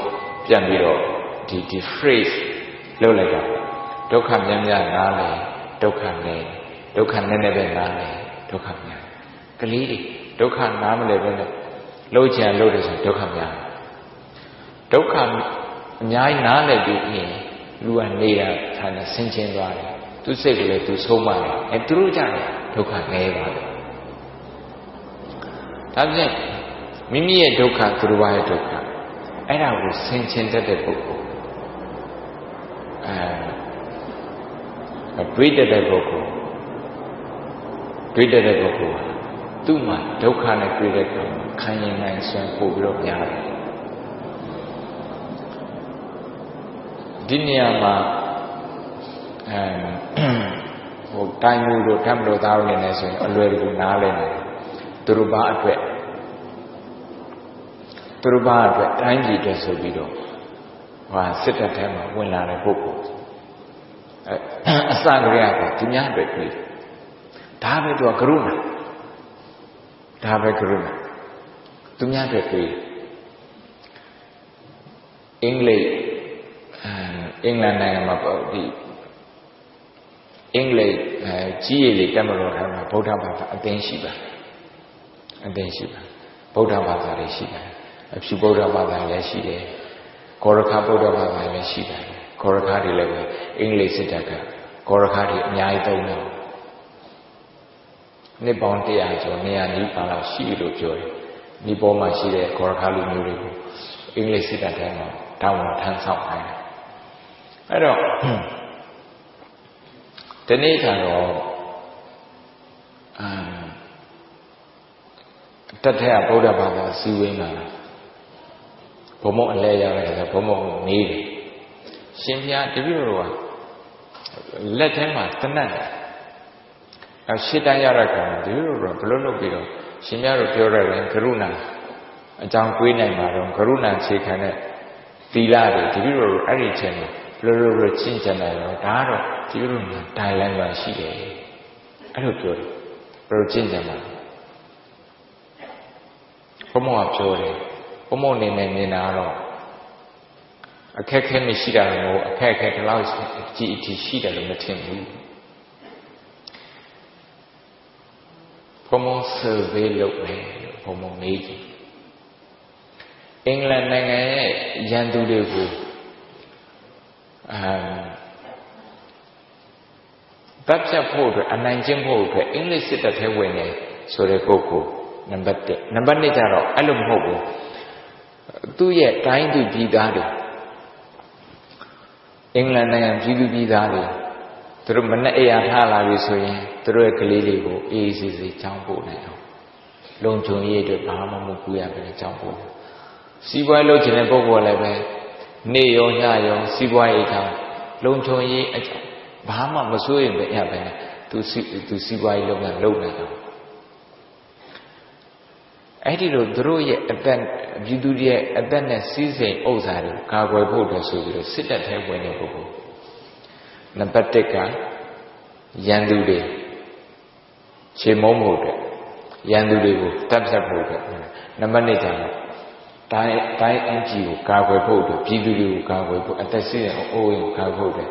ပြန်ပြီးတော့ဒီ phrase လုပ်လိုက်တာဒုက္ခများနားလည်ဒုက္ခနည်းဒုက္ခနည်းနည်းပဲနားလည်ဒုက္ခများကလေးတွေဒုက္ခနားမလည်ပဲနဲ့လှုပ်ချင်လို့တယ်ဆိုဒုက္ခများဒုက္ခအများကြီးနားလည်ပြီးရင်လူကနေတာဌာနဆင်းချင်းသွားတယ်သူစိတ်ကလေးသူဆုံးမတယ်သူတို့ကြတယ်ဒုက္ခနည်းပါတယ်ဒါဖြင့်မိမိရဲ့ဒုက္ခသူတို့ရဲ့ဒုက္ခအဲ့ဒါကိုဆင်ခြင်တတ်တဲ့ပုဂ္ဂိုလ်တွေးတတ်တဲ့ပုဂ္ဂိုလ်သူ့မှာဒုက္ခနဲ့တွေ့တဲ့အခါခံရင်နိုင်စွမ်းပို့ပြီးတော့များတယ်ဒီနေရာမှာတိုင်းမှုတို့ဓမ္မတို့သားတို့လည်းဆိုရင်အလွယ်တကူနားလည်တယ်သူတို့ဘာအတွက်တိုင်းပြည်အတွက်ဆိုပြီးတော့စစ်တပ်ထဲမှာဝင်လာတဲ့ပုဂ္ဂိုလ်အစကတည်းကသူများအတွက်တွေ့ဒါပဲသူကကရုဏာသူများအတွက်တွေ့အင်္ဂလန်နိုင်ငံမှာဒီအင်္ဂလိပ်ကြီးရည်လေးတက်မလို့ထားမှာဗုဒ္ဓဘာသာအသင်းရှိပါဗုဒ္ဓဘာသာတွေရှိတယ်အဖြူဗုဒ္ဓဘာသာလည်းရှိတယ်ကောရခဗုဒ္ဓဘာသာလည်းရှိတယ်ကောရခတွေလည်းပဲအင်္ဂလိပ်စစ်တပ်ကကောရခတွေအများကြီးသုံးတယ်နှစ်ပေါင်း100ကျော်200နီးပါးလောက်ရှိလို့ပြောတယ်ဒီပေါ်မှာရှိတဲ့ကောရခလူမျိုးတွေကိုအင်္ဂလိပ်စစ်တပ်ထဲမှာတောင်းဝန်ထမ်းဆောင်နိုင်တယ်အဲ့တော့ဒီနေ့ကတော့ တက်ထက်ကဗုဒ္ဓဘာသာစီဝင်းလာတာဘုံမုံအလဲရောက်တဲ့အခါဘုံမုံကိုမေးတယ်ရှင်ဘုရားတပည့်တော်ကလက်ထဲမှာတနတ်ရှစ်တန်းရတဲ့ကောင်တပည့်တော်ကဘလို့လုပ်ပြီးတော့ရှင်များတို့ပြောရတယ်ကရုဏာအကြောင်းတွေးနိုင်မှာတော့ကရုဏာခြေခံတဲ့သီလတွေတပည့်တော်အဲ့ဒီချက်မှာဘလို့ချင်းချင်တယ်တော့ဒါကတော့တပည့်တော်တိုင်လန်းပါရှိတယ်အဲ့လိုပြောတယ်ဘလို့ချင်းချင်မှာဘုံမောကပြောတယ်ဘုံမောနေနေနေတာတော့အခက်ခဲမရှိတာတော့အခက်ခဲတလောက်ကြည်အထိရှိတယ်လို့မထင်ဘူးဘုံမောဆယ်ဗေးလုပ်တယ်ဘုံမောမေးကြည့်အင်္ဂလန်နိုင်ငံရဲ့ရန်သူတွေကိုတပ်ဖြတ်ဖို့အတွက်အနိုင်ကျင့်ဖို့အတွက်အင်္ဂလိပ်စစ်တပ်ထဲဝင်နေဆိုတဲ့ပုဂ္ဂိုလ်နံပါတ်1နံပါတ်2ကျတော့အဲ့လိုမဟုတ်ဘူးသူ့ရဲ့တိုင်းသူပြည်သားတွေအင်္ဂလန်နိုင်ငံပြည်သူပြည်သားတွေသူတို့မနဲ့အရာထားလာပြီဆိုရင်သူတို့ရဲ့ကလေးတွေကိုအေးအေးဆေးဆေးကြောင်းပို့နိုင်အောင်လုံခြုံရေးအတွက်ဘာမှမကူရပဲကြောင်းပို့စီးပွားလုပ်ချင်တဲ့ပုဂ္ဂိုလ်လည်းပဲနေ့ရောညရောစီးပွားရေးကြောင်းလုံခြုံရေးအကြောင်းဘာမှမစိုးရင်ပဲရပဲသူစီးပွားရေးလုပ်နိုင်အောင်အဲ့ဒီလိုသူတို့ရဲ့အသက်ပြည်သူတွေရဲ့အသက်နဲ့စီးစိမ်ဥစ္စာတွေကာကွယ်ဖို့အတွက်ဆိုပြီးတော့စစ်တပ်ထဲဝင်တဲ့ပုဂ္ဂိုလ်နံပါတ်1ကရန်သူတွေခြေမုံမှုအတွက်ရန်သူတွေကိုတပ်ဖြတ်ဖို့အတွက်နံပါတ်2ကျတော့တိုင်းအကြီးကိုကာကွယ်ဖို့အတွက်ပြည်သူတွေကိုကာကွယ်ဖို့အသက်စီးစိမ်အိုးအိမ်ကာကွယ်ဖို့အတွက်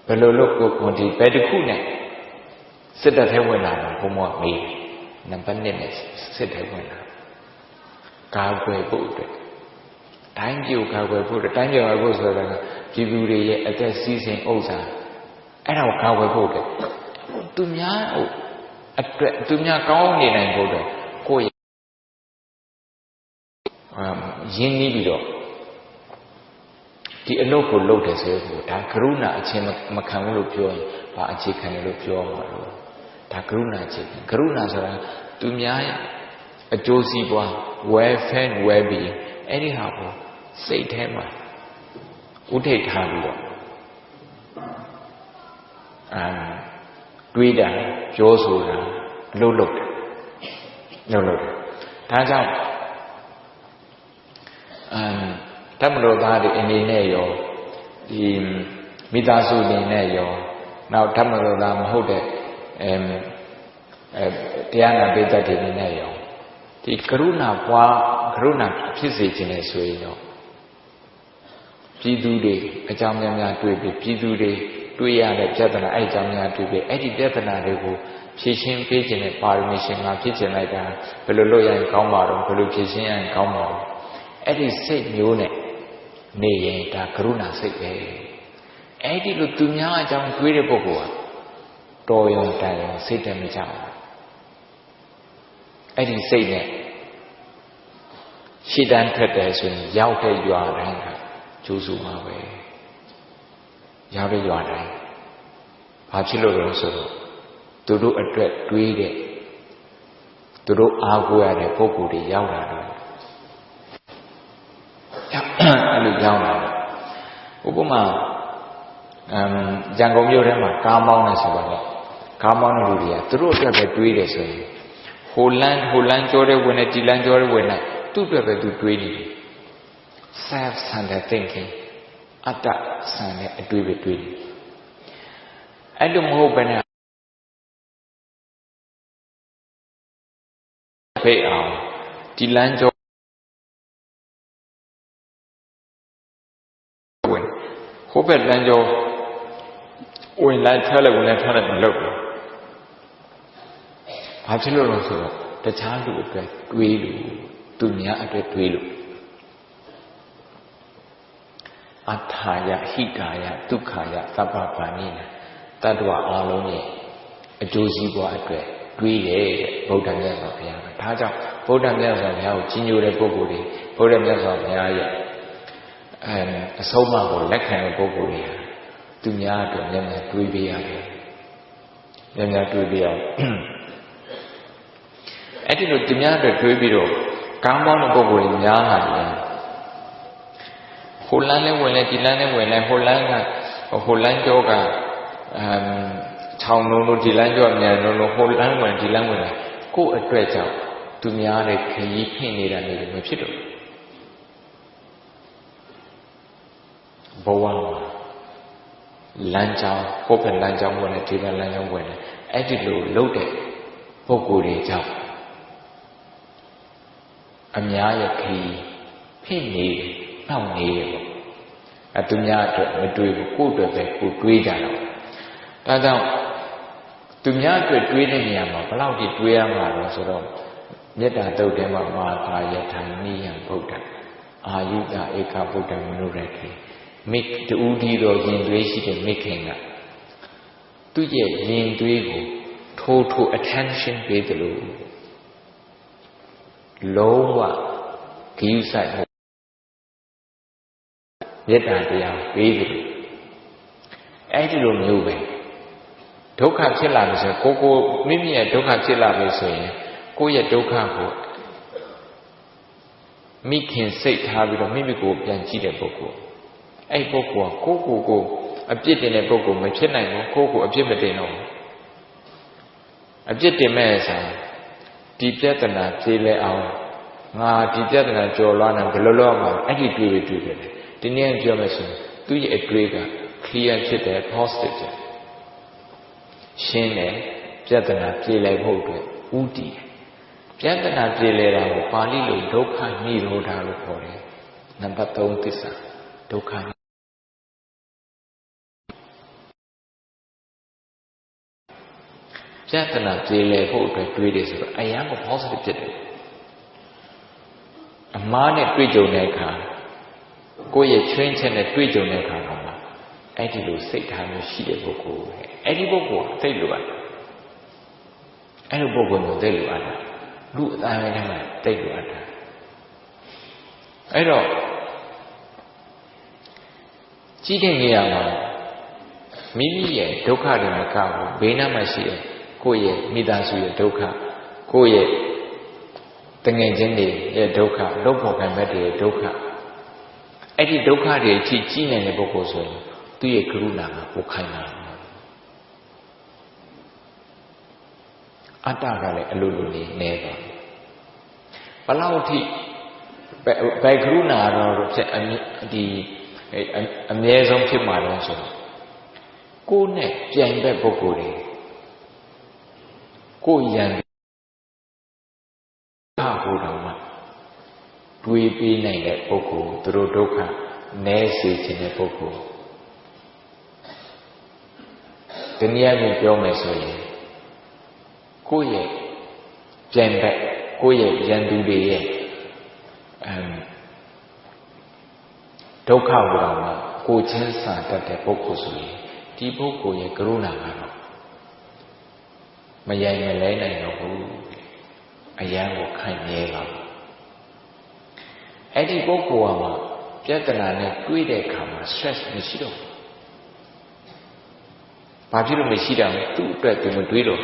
ဘယ်လိုလုပ်ကိုဒီဘယ်တစ်ခုနဲ့စစ်တပ်ထဲဝင်လာတာဘုံမောမေးနံပါတ်2နဲ့စစ်ထဲဝင်လာကာကွယ်ဖို့အတွက်တိုင်းပြည်ကိုကာကွယ်ဖို့အတွက်တိုင်းပြည်ကာကွယ်ဖို့ဆိုတာကပြည်သူတွေရဲ့အသက်စီးစိမ်ဥစ္စာအဲ့ဒါကိုကာကွယ်ဖို့အတွက်သူများအတွက်သူများကောင်းနေနိုင်ဖို့အတွက်ကိုယ့်ရင်းနှီးပြီးတော့ဒီအလုပ်ကိုလုပ်တယ်ဆိုရင်ဒါကရုဏာအခြေမခံဘူးလို့ပြောရင်ဘာအခြေခံလဲလို့ပြောမှာလို့ဒါကရုဏာအခြေခံကရုဏာဆိုတာသူများအကျိုးစီးပွား welfare well-being အဲ့ဒီဟာကိုစိတ်ထဲမှာဥထိတ်ထားပြီးတော့တွေးတာပြောဆိုတာအလုပ်လုပ်တယ်ဒါကြောင့်တမလို့သားတွေအနေနဲ့ရောဒီမိသားစုတွေနဲ့ရောနောက်တမလို့သားမဟုတ်တဲ့တရားနာပိဋကတ်တွေနဲ့ရောဒီကရုဏာဖြစ်စေခြင်းနဲ့ဆိုရင်တော့ပြည်သူတွေအကြောင်းများတွေ့ပြီးပြည်သူတွေတွေ့ရတဲ့ပြဿနာအဲ့အကြောင်းများတွေ့ပြီးအဲ့ဒီပြဿနာတွေကိုဖြေရှင်းပေးခြင်းနဲ့ပါရမီရှင်ကဖြစ်ခြင်းလိုက်တာဘယ်လိုလုပ်ရရင်ကောင်းမှာတော့ဘယ်လိုဖြေရှင်းရရင်ကောင်းမှာတော့အဲ့ဒီစိတ်မျိုးနဲ့နေရင်ဒါကရုဏာစိတ်ပဲအဲ့ဒီလိုသူများအကြောင်းတွေးတဲ့ပုဂ္ဂိုလ်ကတော်ရုံတန်ရုံစိတ်တည်းမကြဘူးအဲ့ဒီစိတ်နဲ့ရှေ့တန်းထွက်တယ်ဆိုရင်ရောက်တဲ့ရွာတိုင်းကကျိုးစုမှာပဲရောက်တဲ့ရွာတိုင်းဘာဖြစ်လို့လဲဆိုတော့သူတို့အတွက်တွေးတဲ့သူတို့အားကိုးရတဲ့ပုဂ္ဂိုလ်တွေရောက်လာတယ်အဲ့လိုရောက်လာတယ်ဥပမာရန်ကုန်မြို့ထဲမှာကားမောင်းနေဆိုတော့ကားမောင်းတဲ့လူတွေကသူတို့အတွက်ပဲတွေးတယ်ဆိုရင်ဟိုလန်းကြောတဲ့ဝင်နဲ့ဒီလန်းကြောတဲ့ဝင်နဲ့သူ့အတွက်ပဲသူတွေးနေတယ် self-centered thinking အတ္တဆန်တဲ့အတွေးပဲတွေးတယ်အဲ့လိုမဟုတ်ဘဲနဲ့ဖေးအောင်ဒီလန်းကြောဝင်ဟိုဘက်လန်းကြောဝင်လိုက်ထွက်လိုက်ဝင်လိုက်ထွက်လိုက်မလုပ်ဘူးဘာဖြစ်လို့လဲဆိုတော့တခြားလူအတွက်တွေးလို့သူများအတွက်တွေးလို့အထာယဟိကာယဒုက္ခယသဗ္ဗဗာနိနာတတ္တဝအလုံးရဲ့အကျိုးစီးပွားအတွက်တွေးတယ်တဲ့ဗုဒ္ဓမြတ်စွာဘုရားကဒါကြောင့်ဗုဒ္ဓမြတ်စွာဘုရားကိုကြီးညိုတဲ့ပုဂ္ဂိုလ်တွေဗုဒ္ဓမြတ်စွာဘုရားရဲ့အဆုံးအမကိုလက်ခံတဲ့ပုဂ္ဂိုလ်တွေသူများအတွက်မျက်နှာတွေးပေးရတယ်မျက်နှာတွေးပေးရအဲ့ အဲ့ဒီလိုသူများအတွက်တွေးပြီးတော့ကောင်းပေါင်းတဲ့ပုဂ္ဂိုလ်တွေများလာရင်ဟိုလန်းနဲ့ဝင်လဲဒီလန်းနဲ့ဝင်လဲဟိုလန်းကြောကခြောင်လုံးလို့ဒီလန်းကြောအမြန်လုံးလို့ဟိုလန်းဝင်ဒီလန်းဝင်လဲကိုယ့်အတွက်ကြောင့်သူများတဲ့ခရီးဖိနေတာနေလို့မဖြစ်တော့ဘဝမှာလမ်းကြောင်းကိုယ့်ဘက်လမ်းကြောင်းဝင်တယ်ဒီဘက်လမ်းကြောင်းဝင်တယ်အဲ့ဒီလိုလုပ်တဲ့ပုဂ္ဂိုလ်တွေကြောင့်အများရဲ့ခရီးဖိနေနှောင့်နေတယ်ပေါ့အသူများအတွက်မတွေးဘူးကိုယ့်အတွက်ပဲကိုယ်တွေးကြတော့ဒါကြောင့်သူများအတွက်တွေးတဲ့နေရာမှာဘယ်လောက်ထိတွေးရမှာလဲဆိုတော့မေတ္တာတုတ်ထဲမှာမာသာယထာနိယံဗုဒ္ဓအာယုဒဧကဗုဒ္ဓမနုရခေမိတူဒီတော်ရင်သွေးရှိတဲ့မိခင်ကသူ့ရဲ့ရင်သွေးကိုထိုး attention ပေးတယ်လို့လုံးဝဂိယူဆိုင်မှုမေတ္တာတရားပေးတယ်အဲ့ဒီလိုမျိုးပဲဒုက္ခဖြစ်လာပြီဆိုရင်ကိုမိမိရဲ့ဒုက္ခဖြစ်လာပြီဆိုရင်ကိုယ့်ရဲ့ဒုက္ခကိုမိခင်စိတ်ထားပြီးတော့မိမိကိုပြန်ကြည့်တဲ့ပုဂ္ဂိုလ်အဲ့ပုဂ္ဂိုလ်ကကိုအပြစ်တင်တဲ့ပုဂ္ဂိုလ်မဖြစ်နိုင်ဘူးကိုအပြစ်မတင်တော့ဘူးအပြစ်တင်မဲ့ဆိုင်ဒီပြဿနာပြေးလဲအောင်ငါဒီပြဿနာကြော်လွှမ်းနေဘယ်လိုလုပ်အောင်အဲ့ဒီတွေ့တယ်ဒီနေ့ပြောမယ်ဆိုရင်သူ့ရဲ့အတွေ့က clear ဖြစ်တယ် positive ဖြစ်ရှင်းတယ်ပြဿနာပြေလည်ဖို့အတွက်ဥတည်ပြဿနာပြေလည်တာကိုပါဠိလိုဒုက္ခនិရောဓလို့ခေါ်တယ်နံပါတ်3သစ္စာဒုက္ခပြဿနာပြေလည်ဖို့အတွက်တွေးတယ်ဆိုတော့အရန်ကို positive ဖြစ်တယ်အမှားနဲ့တွေ့ကြုံတဲ့အခါကိုယ့်ရဲ့ချွင်းချက်နဲ့တွေ့ကြုံတဲ့အခါမှာအဲ့ဒီလိုစိတ်ထားမျိုးရှိတဲ့ပုဂ္ဂိုလ်အဲ့ဒီပုဂ္ဂိုလ်ကသိလို့ရတယ်အဲ့လိုပုဂ္ဂိုလ်မျိုးသိလို့ရတယ်လူအတိုင်းထဲမှာသိလို့ရတယ်အဲ့တော့ကြည့်တဲ့နေရာမှာမိမိရဲ့ဒုက္ခတွေမကဘူးဘေးနားမှာရှိတဲ့ကိုယ့်ရဲ့မိသားစုရဲ့ဒုက္ခကိုယ့်ရဲ့တငယ်ချင်းတွေရဲ့ဒုက္ခလုပ်ဖို့ခံမဲ့တွေရဲ့ဒုက္ခအဲ့ဒီဒုက္ခတွေကြည့်နေတဲ့ပုဂ္ဂိုလ်ဆိုရင်သူ့ရဲ့ကရုဏာကပိုခိုင်လာတယ်အတ္တကလည်းအလိုလိုလေးနေသွားဘလောက်ထိဘယ်ကရုဏာတော့ဖြစ်ဒီအမြဲဆုံးဖြစ်မှာတော့ဆိုတော့ကိုယ်နဲ့ပြိုင်ဘက်ပုဂ္ဂိုလ်တွေကိုယ်ရန်ဟိုတော်မှာတွေးပေးနိုင်တဲ့ပုဂ္ဂိုလ်သူတို့ဒုက္ခနည်းစေခြင်းတဲ့ပုဂ္ဂိုလ်ဒီနည်းနဲ့ပြောမယ်ဆိုရင်ကိုယ့်ရဲ့ပြိုင်ဘက်ကိုယ့်ရဲ့ရန်သူတွေရဲ့ဒုက္ခဟိုတော်မှာကိုယ်ချင်းစာတတ်တဲ့ပုဂ္ဂိုလ်ဆိုရင်ဒီပုဂ္ဂိုလ်ရဲ့ကရုဏာကတော့မယိုင်မလဲနိုင်တော့ဘူးအယံကိုခိုင်မြဲပါအဲ့ဒီပုဂ္ဂိုလ်ကမှပြဿနာနဲ့တွေးတဲ့အခါမှာ stress မရှိတော့ဘူးဘာဖြစ်လို့မရှိတာလဲသူ့အတွက်သူမတွေးတော့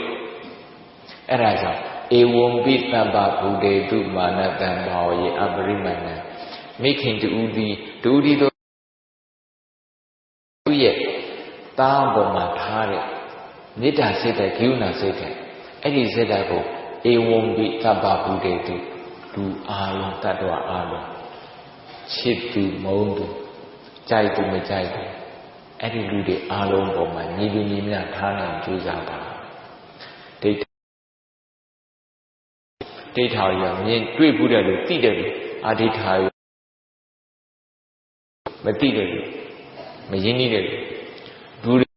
အဲ့ဒါကြောင့်ဧဝံပိတပ္ပဗုဒေတုမာနတံဘာဝေအပရိမဏံမိခင်တူဒီတို့သူ့ရဲ့တားပေါ်မှာထားတဲ့မေတ္တာစိတ်တဲ့ကရုဏာစိတ်တဲ့အဲ့ဒီစိတ်ဓာတ်ကိုဧဝံပိတပ္ပဗုဒေတုလူအားလုံးတ attva အားလုံးချစ်သူမုန်းသူကြိုက်သူမကြိုက်သူအဲ့ဒီလူတွေအားလုံးပေါ်မှာညီလူညီမျှထားနိုင်ကြိုးစားပါဒိဋ္ဌာရမြင်တွေ့ဘူးတယ်လို့သိတယ်လို့အာဒိဋ္ဌာရမသိတယ်လို့မရင်းနှီးတယ်လို့လူတွေ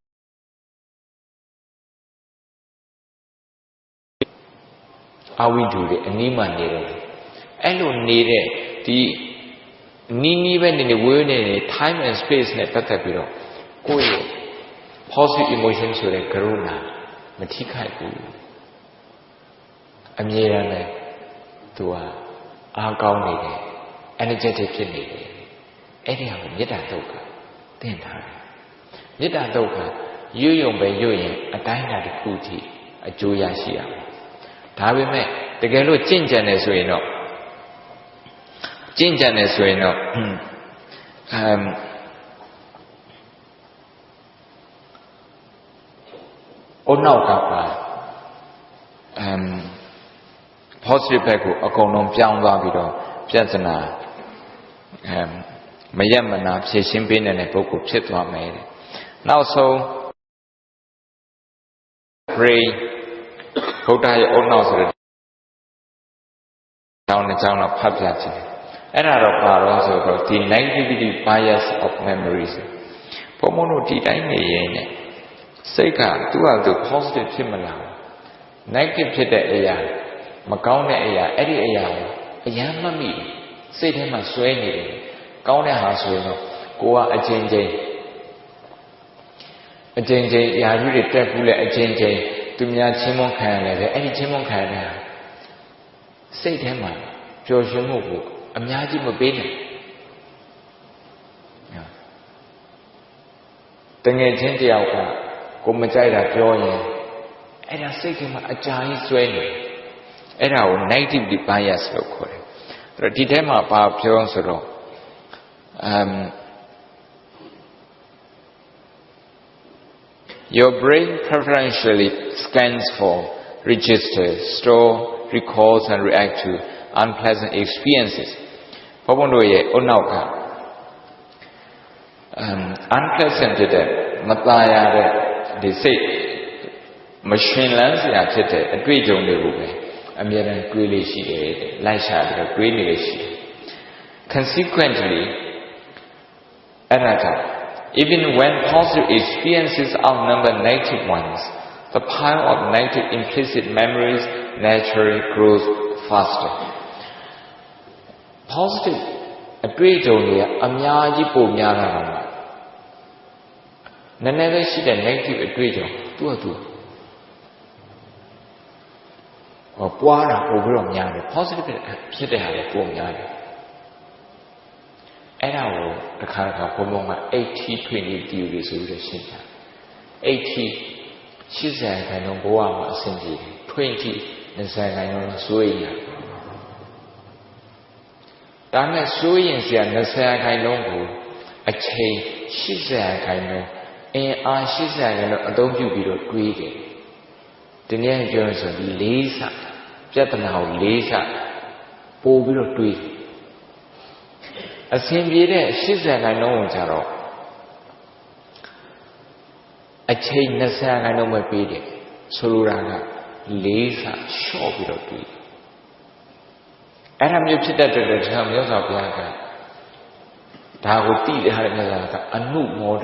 အဝိဓုတွေအနည်းမှနေတယ်အဲ့လိုနေတဲ့ဒီနီးပဲနေဝေးနေ time and space နဲ့ပတ်သက်ပြီးတော့ကိုယ့်ရဲ့ positive emotion ဆိုတဲ့ကရုဏာမထိခိုက်ဘူးအမြဲတမ်းလည်းသူကအားကောင်းနေတယ် energetic ဖြစ်နေတယ်အဲ့ဒီဟာကိုမေတ္တာတုတ်ကသင်ထားတယ်မေတ္တာတုတ်ကရွတ်ယုံပဲရွတ်ရင်အတိုင်းအတာတစ်ခုထိအကျိုးရရှိရမယ် ဒါပေမဲ့တကယ်လို့ကျင့်ကြံတယ်ဆိုရင်တော့အနောက်ကပါpositive ဘက်ကိုအကုန်လုံးပြောင်းသွားပြီးတော့ပြဿနာမရမနာဖြေရှင်းပေးနေတဲ့ပုဂ္ဂိုလ်ဖြစ်သွားမယ်တဲ့နောက်ဆုံး pray ဘုရားရဲ့အနောက်ဆိုတဲ့တောင်းတဲ့ကြောင်းတော့ဖတ်ပြခြင်းအဲ့ဒါတော့ပါတော့ဆိုတော့ဒီ negativity bias of memories ဘုံဘုံတို့ဒီတိုင်းနေရင်ねစိတ်ကသူ့ဟာသူ positive ဖြစ်မလား negative ဖြစ်တဲ့အရာမကောင်းတဲ့အရာအဲ့ဒီအရာကိုအယမ်းမမိစိတ်ထဲမှာဆွဲနေတယ်ကောင်းတဲ့ဟာဆိုရင်တော့ကိုကအချင်းချင်းအရာကြီးတွေတက်ဘူးလေအချင်းချင်းသူများချင်းမွန်ခံရတယ်ပဲအဲ့ဒီချင်းမွန်ခံရတာစိတ်ထဲမှာပျော်ရွှင်မှုကိုအများကြီးမပေးနိုင်တငယ်ချင်းတယောက်ကကိုမကြိုက်တာပြောရင်အဲ့ဒါစိတ်ထဲမှာအကြာကြီးဆွဲနေအဲ့ဒါကို negative bias လို့ခေါ်တယ်အဲ့တော့ဒီထဲမှာပါပြောဆိုတော့Your brain preferentially scans for, registers, store, recalls and react to unpleasant experiences. ဘုံဘုံတို့ရဲ့အနောက်က unpleasant ဖြစ်တဲ့မသားရတဲ့ဒီစိတ်မရှင်လန်းစရာဖြစ်တဲ့အတွေ့အကြုံတွေကိုပဲအမြဲတမ်းတွေးလို့ရှိတယ်လိုက်ရှာပြီးတော့တွေးနေလို့ရှိတယ် Consequently, even when positive experiences outnumber negative ones, the pile of negative implicit memories naturally grows faster. Positive အတွေ့အကြုံတွေအများကြီးပိုများလာတာနည်းနည်းပဲရှိတဲ့ negative အတွေ့အကြုံသူ့အတူပွားတာပိုပြီးတော့များတယ် positive ဖြစ်တဲ့ဟာတွေပိုများတယ်အဲ့ဒါကိုတစ်ခါဘုံဘုံက 80-20 theory ဆိုပြီးတော့ရှင်းတာ 80 ခိုင်နှုန်းဘဝမှာအဆင်ပြေတယ်20 ခိုင်နှုန်းဆိုရင်ဒါနဲ့ဆိုရင်ဆရာ20 ခိုင်နှုန်းကိုအချိန်80 ခိုင်နှုန်းအင်အား80 ခိုင်နှုန်းအသုံးပြုပြီးတော့တွေးတယ်ဒီနေ့ပြောရဆိုလေးဆပြဿနာကိုလေးဆပို့ပြီးတော့တွေးအဆင်ပြေတဲ့80 ခိုင်နှုန်းကိုကြတော့အချိန်20 ခိုင်နှုန်းပဲပေးတယ်ဆိုလိုတာကလေးဆလျှော့ပြီးတော့တွေးအဲ့ဒါမျိုးဖြစ်တတ်တဲ့တရားမြတ်စွာဘုရားကဒါကိုသိတဲ့ဟာမြတ်စွာကအနုမော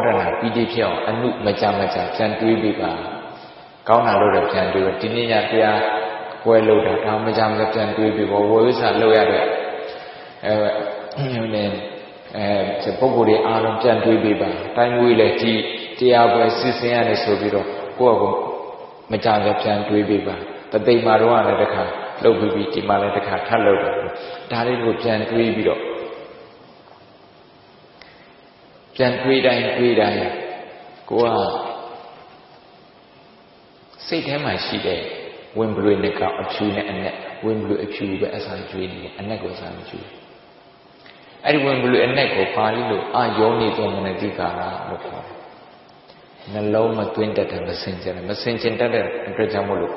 ဒနာပြီးတိဖြစ်အောင်အနုမကြပြန်တွေးပေးပါကောင်းတာလို့တော့ပြန်တွေးဒီနေ့ညတရားပွဲလို့တာဒါမကြပြန်တွေးပေးပါဝိဝိဆာလို့ရတဲ့ပုဂ္ဂိုလ်တွေအားလုံးပြန်တွေးပေးပါတိုင်းဝေးလဲဒီတရားပွဲစစ်စင်ရတယ်ဆိုပြီးတော့ကိုယ့်အကူမကြပြန်တွေးပေးပါတသိမ်မာတော့လည်းတစ်ခါလှုပ်ပြီးဒီမှာလည်းတစ်ခါထပ်လှုပ်တယ်ဒါလေးကိုပြန်တွေးပြီးတော့ပြန်တွေးတိုင်းကိုကစိတ်ထဲမှာရှိတဲ့ဝင်ဘလွေနဲ့ကအဖြူနဲ့အနက်ဝင်ဘလွေအဖြူပဲအစာကျွေးနေတယ်အနက်ကိုအစာမကျွေးအဲ့ဒီဝင်ဘလွေအနက်ကိုပါဠိလိုအာယောနိသောမနတိကာရလို့ခေါ်တယ်နှလုံးမသွင်းတတ်တယ်မစင်ကြင်တတ်တဲ့အတွက်ကြောင့်မို့လို့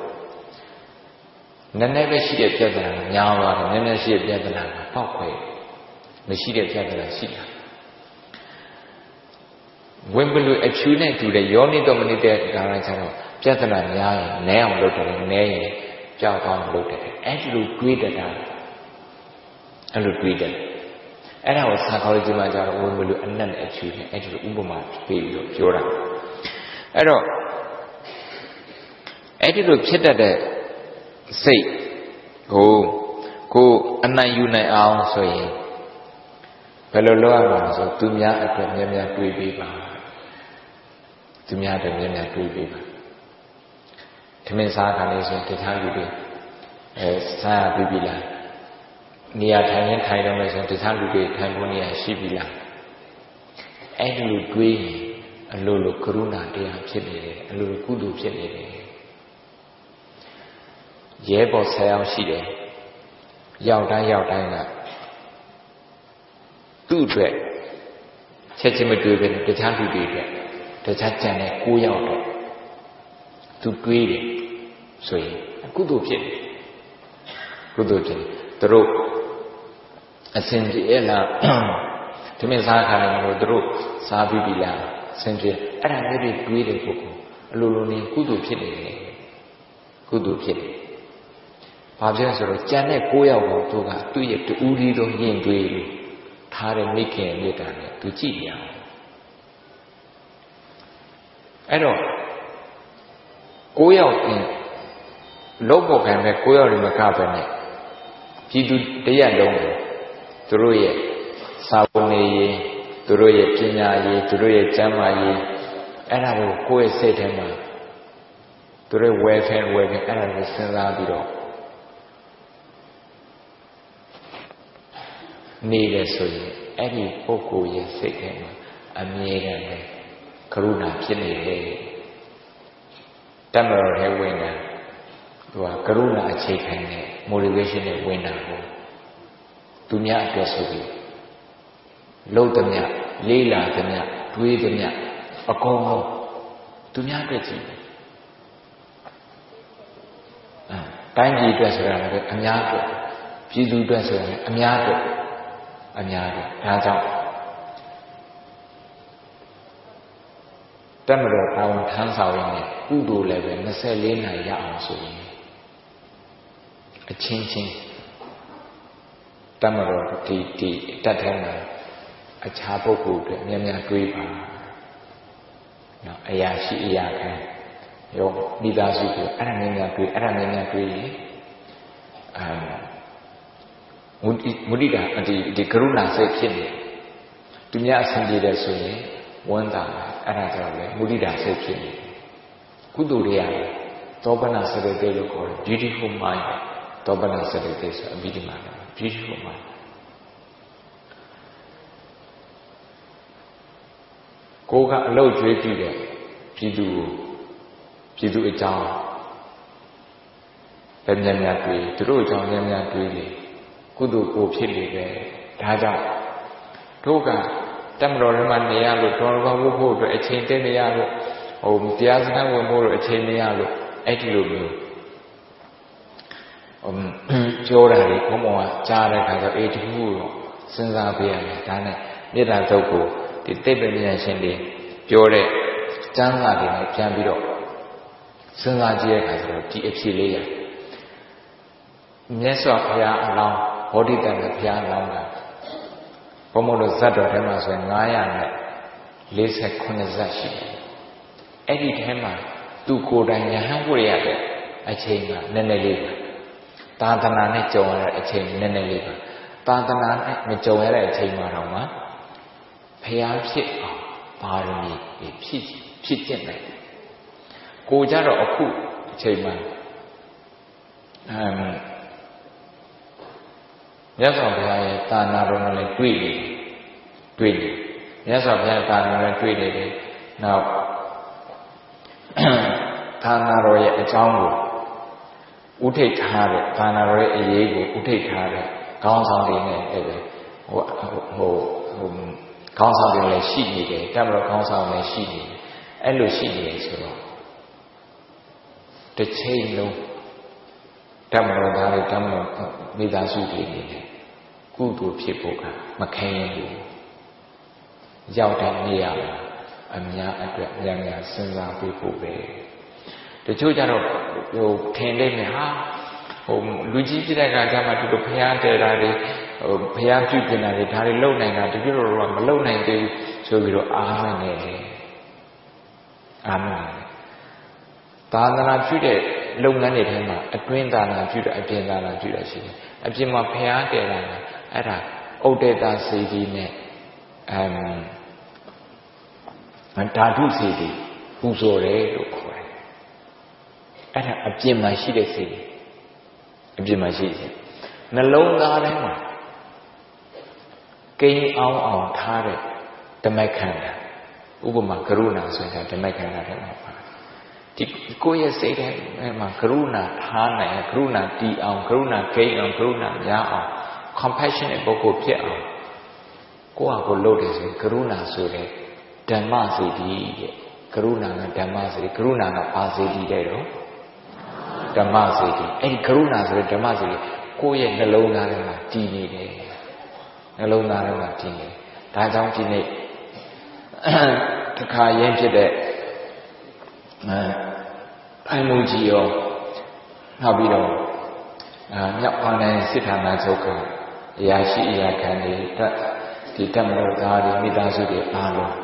နည်းနည်းပဲရှိတဲ့ပြဿနာများသွားတယ်နည်းနည်းရှိတဲ့ပြဿနာကပေါက်ခွဲမရှိတဲ့ပြဿနာရှိတာဝင်ဘလွေအဖြူနဲ့တူတဲ့ယောနိသောမနတိကာရကျတော့ပြဿနာများရင်နည်းအောင်လုပ်တယ်နည်းရင်ကြောက်အောင်လုပ်တယ်အဲ့ဒီလိုတွေးတတ်တာအဲ့လိုတွေးတယ်အဲ့ဒါကို psychology မှာကျတော့ဝင်ဘလွေအနက်နဲ့အဖြူနဲ့အဲ့ဒီလိုဥပမာပေးပြီးတော့ပြောတာအဲ့တော့အဲ့ဒီလိုဖြစ်တတ်တဲ့စိတ်ကိုအနိုင်ယူနိုင်အောင်ဆိုရင်ဘယ်လိုလုပ်ရမလဲဆိုသူများအတွက်များများတွေးပေးပါသူများအတွက်များများတွေးပေးပါထမင်းစားခါလေးဆိုတခြားလူတွေစားရပြီလားနေရာထိုင်ရင်ထိုင်တော့မယ်ဆိုတခြားလူတွေထိုင်ဖို့နေရာရှိပြီလားအဲ့ဒီလိုတွေးရင်အလိုလိုကရုဏာတရားဖြစ်နေတယ်အလိုလိုကုသိုလ်ဖြစ်နေတယ် ရဲဘော်10ယောက်ရှိတယ်ရောက်တိုင်းကသူ့အတွက်ချက်ချင်းမတွေ့ဘဲတခြားလူတွေအတွက်တခြားကြံတဲ့9ယောက်တော့သူတွေးတယ်ဆိုရင်ကုသိုလ်ဖြစ်တယ်သူတို့အစဉ်ပြေလားဒီမင်းစားခါနေလို့သူတို့စားပြီးပြီလားအစဉ်ပြေအဲ့ဒါမျိုးတွေတွေးတယ်ပုဂ္ဂိုလ်အလိုလိုနေကုသိုလ်ဖြစ်နေတယ်ကုသိုလ်ဖြစ်တယ်ဘာဖြစ်လဲဆိုတော့ကြံတဲ့9ယောက်ကိုသူကသူ့ရဲ့တူဦးလေးတော့ယဉ်တွေးလို့ထားတဲ့မိခင်မေတ္တာနဲ့သူကြည့်ရအောင်အဲ့တော့9ယောက်ပြင်လုံးပေါ်ခံမဲ့9ယောက်တွေမကပဲနဲ့ပြည်သူတရက်လုံးကိုသူတို့ရဲ့စာပုံနေရေးသူတို့ရဲ့ပညာရေးသူတို့ရဲ့ကျမ်းမာရေးအဲ့ဒါကိုကိုယ့်ရဲ့စိတ်ထဲမှာသူတို့ဝယ်ဖန်အဲ့ဒါကိုစဉ်းစားပြီးတော့နေတယ်ဆိုရင်အဲ့ဒီပုဂ္ဂိုလ်ရဲ့စိတ်ထဲမှာအမြဲတမ်းပဲကရုဏာဖြစ်နေတယ်တမတော်ထဲဝင်တာသူကကရုဏာအခြေခံတဲ့ motivation နဲ့ဝင်တာကိုသူများအတွက်ဆိုပြီးလှုပ်သမျှလေးလာသမျှတွေးသမျှအကုန်လုံးသူများအတွက်ကြည့်တိုင်းပြည်အတွက်ဆိုတာလည်းအများအတွက်ပြည်သူအတွက်ဆိုတာလည်းအများအတွက်ဒါကြောင့်တမတော်တောင်းထမ်းဆောင်ရင်းနဲ့ကုသိုလ်လည်းပဲ24နာရီရအောင်ဆိုရင်အချင်းချင်းတမတော်ဒီတတ်ထဲမှာအခြားပုဂ္ဂိုလ်တွေများများတွေးပါနော်အရာရှိအရာခံရောမိသားစုတွေအဲ့ဒါများတွေးရင်မုဒိတာဒီကရုဏာစိတ်ဖြစ်နေသူများအဆင်ပြေတယ်ဆိုရင်ဝမ်းသာအဲ့ဒါကြောင့်လေမုဒိတာစိတ်ဖြစ်နေကုသိုလ်တွေရတယ်သောပနစရတေလို့ခေါ်တယ် beautiful mind သောပနစရတေဆိုအဘိဓမ္မာ beautiful mind ကိုကအလုတ်ကျွေးကြည့်တယ်ပြည်သူအကြောင်းပဲများတွေးသူတို့အကြောင်းများတွေးလေကုသိုလ်ကိုဖြစ်နေပဲဒါကြောင့်တို့ကတမတော်ထဲမှာနေရလို့တော်တော်ဝုတ်ဖို့အတွက်အချိန်တည်းနေရလို့တရားစခန်းဝင်ဖို့အတွက်အချိန်နေရလို့အဲ့ဒီလိုမျိုးပြောတာလေဘုံဘုံကကြားတဲ့ခါကျအေးဒီခုတော့စဉ်းစားပေးရမယ်ဒါနဲ့မေတ္တာသုတ်ကိုဒီတိတ်ပညာရှင်တွေပြောတဲ့ကျမ်းစာတွေနဲ့ပြန်ပြီးတော့စဉ်းစားကြည့်ရတဲ့အခါကျတော့ဒီအဖြစ်လေးရမြတ်စွာဘုရားအလောင်းဘောဓိတန်ဘုရားအလောင်းကဘုံဘုံတို့ဇတ်တော်ထဲမှာဆိုရင်949ဇတ်ရှိတယ်အဲ့ဒီထဲမှာသူကိုယ်တိုင်ဉာဏ်ဝိရတဲ့အချိန်ကနည်းနည်းလေးပါသာသနာနဲ့ကြုံရတဲ့အချိန်နည်းနည်းလေးပါသာသနာနဲ့မကြုံရတဲ့အချိန်မှာတော့မှဘုရားဖြစ်အောင်ပါရမီဖြစ်ကျင့်နိုင်တယ်ကိုကြတော့အခုအချိန်မှာမြတ်စွာဘုရားရဲ့သာနာတော်နဲ့လည်းတွေ့နေမြတ်စွာဘုရားသာနာနဲ့တွေ့နေတယ်နောက်သာနာတော်ရဲ့အကြောင်းကိုဥထိတ်ထားတဲ့သာနာတော်ရဲ့အရေးကိုဥထိတ်ထားတဲ့ခေါင်းဆောင်တွေနဲ့အဲ့ဒါခေါင်းဆောင်တွေလည်းရှိနေတယ်တမတော်ခေါင်းဆောင်လည်းရှိနေတယ်အဲ့လိုရှိနေတယ်ဆိုတော့တစ်ချိန်လုံးတမတော်သားတွေတမတော်မိသားစုတွေနေတယ်ကုသိုလ်ဖြစ်ဖို့ကမခဲရင်ဘူးရောက်တဲ့နေရာမှာအများအတွက်ဉာဏ်စဉ်းစားပေးဖို့ပဲတချို့ကြတော့ထင်နေမယ်ဟာလူကြီးပြတဲ့ကကြမှာဒီလိုဖျားတယ်တာတွေဖျားပြုပြင်တာတွေဒါတွေလုံနိုင်တာတချို့တော့မလုံနိုင်သေးဘူးဆိုပြီးတော့အားမနေတယ်သာသနာပြုတဲ့လုပ်ငန်းတွေထဲမှာအတွင်းသာသနာပြုတဲ့အပြင်သာသနာပြုတာရှိတယ်အပြင်မှာဖျားတယ်တာအဲ့ဒါဥဒ္ဒေတာစေတီနဲ့ဓာတုစေတီပူဇော်တယ်လို့ခေါ်တယ်အဲ့ဒါအပြင်မှာရှိတဲ့စေတီအပြင်မှာရှိတယ်နှလုံးသားထဲမှာကိန်းအောင်ထားတဲ့ဓမ္မခန္ဓာဥပမာကရုဏာဆိုတာဓမ္မခန္ဓာထဲမှာပါ ဒီကိုယ့်ရဲ့စိတ်ထဲမှာကရုဏာထားနိုင်ကရုဏာတည်အောင်ကရုဏာဂိမ်းအောင်ကရုဏာရအောင် compassionate ပုဂ္ဂိုလ်ဖြစ်အောင်ကိုယ့်ဟာကိုယ်လုပ်တယ်ဆိုရင်ကရုဏာဆိုတဲ့ဓမ္မစေတီတဲ့ကရုဏာကဓမ္မစေတီကရုဏာကဘာစေတီတဲ့တော့ဓမ္မစေတီအဲ့ဒီကရုဏာဆိုတဲ့ဓမ္မစေတီကိုယ့်ရဲ့နှလုံးသားထဲမှာတည်နေတယ်နှလုံးသားထဲမှာတည်နေဒါကြောင့်ဒီနေ့တစ်ခါရင်းဖြစ်တဲ့အိုင်မူကြီးရောနောက်ပြီးတော့မြောက်ပိုင်းတိုင်းစစ်ဌာနချုပ်ကအရာရှိအရာခံတွေဒီတမလို့သားတွေမိသားစုတွေအားလုံး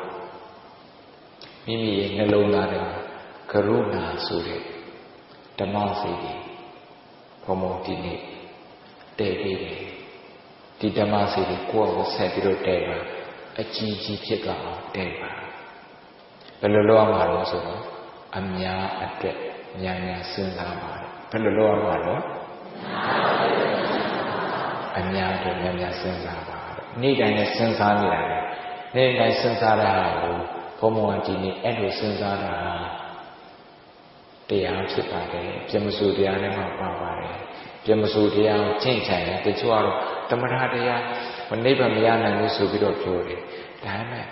မိမိရဲ့နှလုံးသားထဲမှာကရုဏာဆိုတဲ့ဓမ္မစေတီဘုံဘုံဒီနေ့တည်ပြီးတယ်ဒီဓမ္မစေတီကိုယ့်ကိုဆက်ပြီးတော့တည်ပါအကြီးကြီးဖြစ်သွားအောင်တည်ပါဘယ်လိုလုပ်ရမှာလဲဆိုတော့အများအတွက်ဉာဏ်ဉာဏ်စဉ်းစားပါတယ်ဘယ်လိုလုပ်ရမှာလဲအများအတွက်ဉာဏ်ဉာဏ်စဉ်းစားပါတယ်နေ့တိုင်းနဲ့စဉ်းစားနေတာလေနေ့တိုင်းစဉ်းစားတာကိုဘုံဘုံဒီနေ့အဲ့လိုစဉ်းစားတာတရားဖြစ်ပါတယ်ပြမစိုးတရားနဲ့မှပါပါတယ်ပြမစိုးတရားကိုကျင့်ကြံတယ်တချို့ကတော့တမထတရားနိဗ္ဗာန်မရနိုင်ဘူးဆိုပြီးတော့ပြောတယ်ဒါပေမဲ့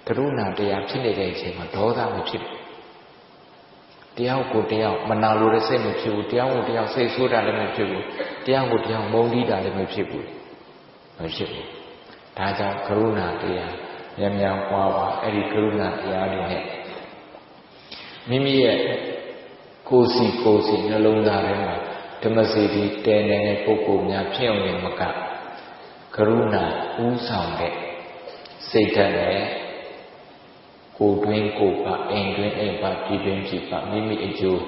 ကရုဏာတရားဖြစ်နေတဲ့အချိန်မှာဒေါသမဖြစ်ဘူးတရားကိုတရားမနာလိုတဲ့စိတ်မဖြစ်ဘူးတရားကိုတရားစိတ်ဆိုးတာလည်းမဖြစ်ဘူးတရားကိုတရားမုန်းတီးတာလည်းမဖြစ်ဘူးမဖြစ်ဘူးဒါကြောင့်ကရုဏာတရားမြန်မြန်ပွားပါအဲ့ဒီကရုဏာတရားတွေနဲ့မိမိရဲ့ကိုယ်စီနှလုံးသားထဲမှာဓမ္မစေတီတည်နေတဲ့ပုဂ္ဂိုလ်များဖြစ်အောင်လည်းမကကရုဏာဥဆောင်တဲ့စိတ်ဓာတ်နဲ့ကိုယ်တွင်းကိုယ်ပါအိမ်တွင်းအိမ်ပါပြည်တွင်းပြည်ပါမိမိအကျိုး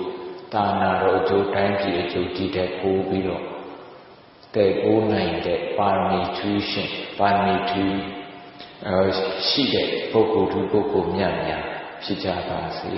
သာနာတော်အကျိုးတိုင်းပြည်အကျိုးဒီတဲ့ပို့ပြီးတော့တဲ့ကိုးနိုင်တဲ့ပါရမီထူးရှင်ပါရမီထူးရှိတဲ့ပုဂ္ဂိုလ်သူပုဂ္ဂိုလ်များများဖြစ်ကြပါစေ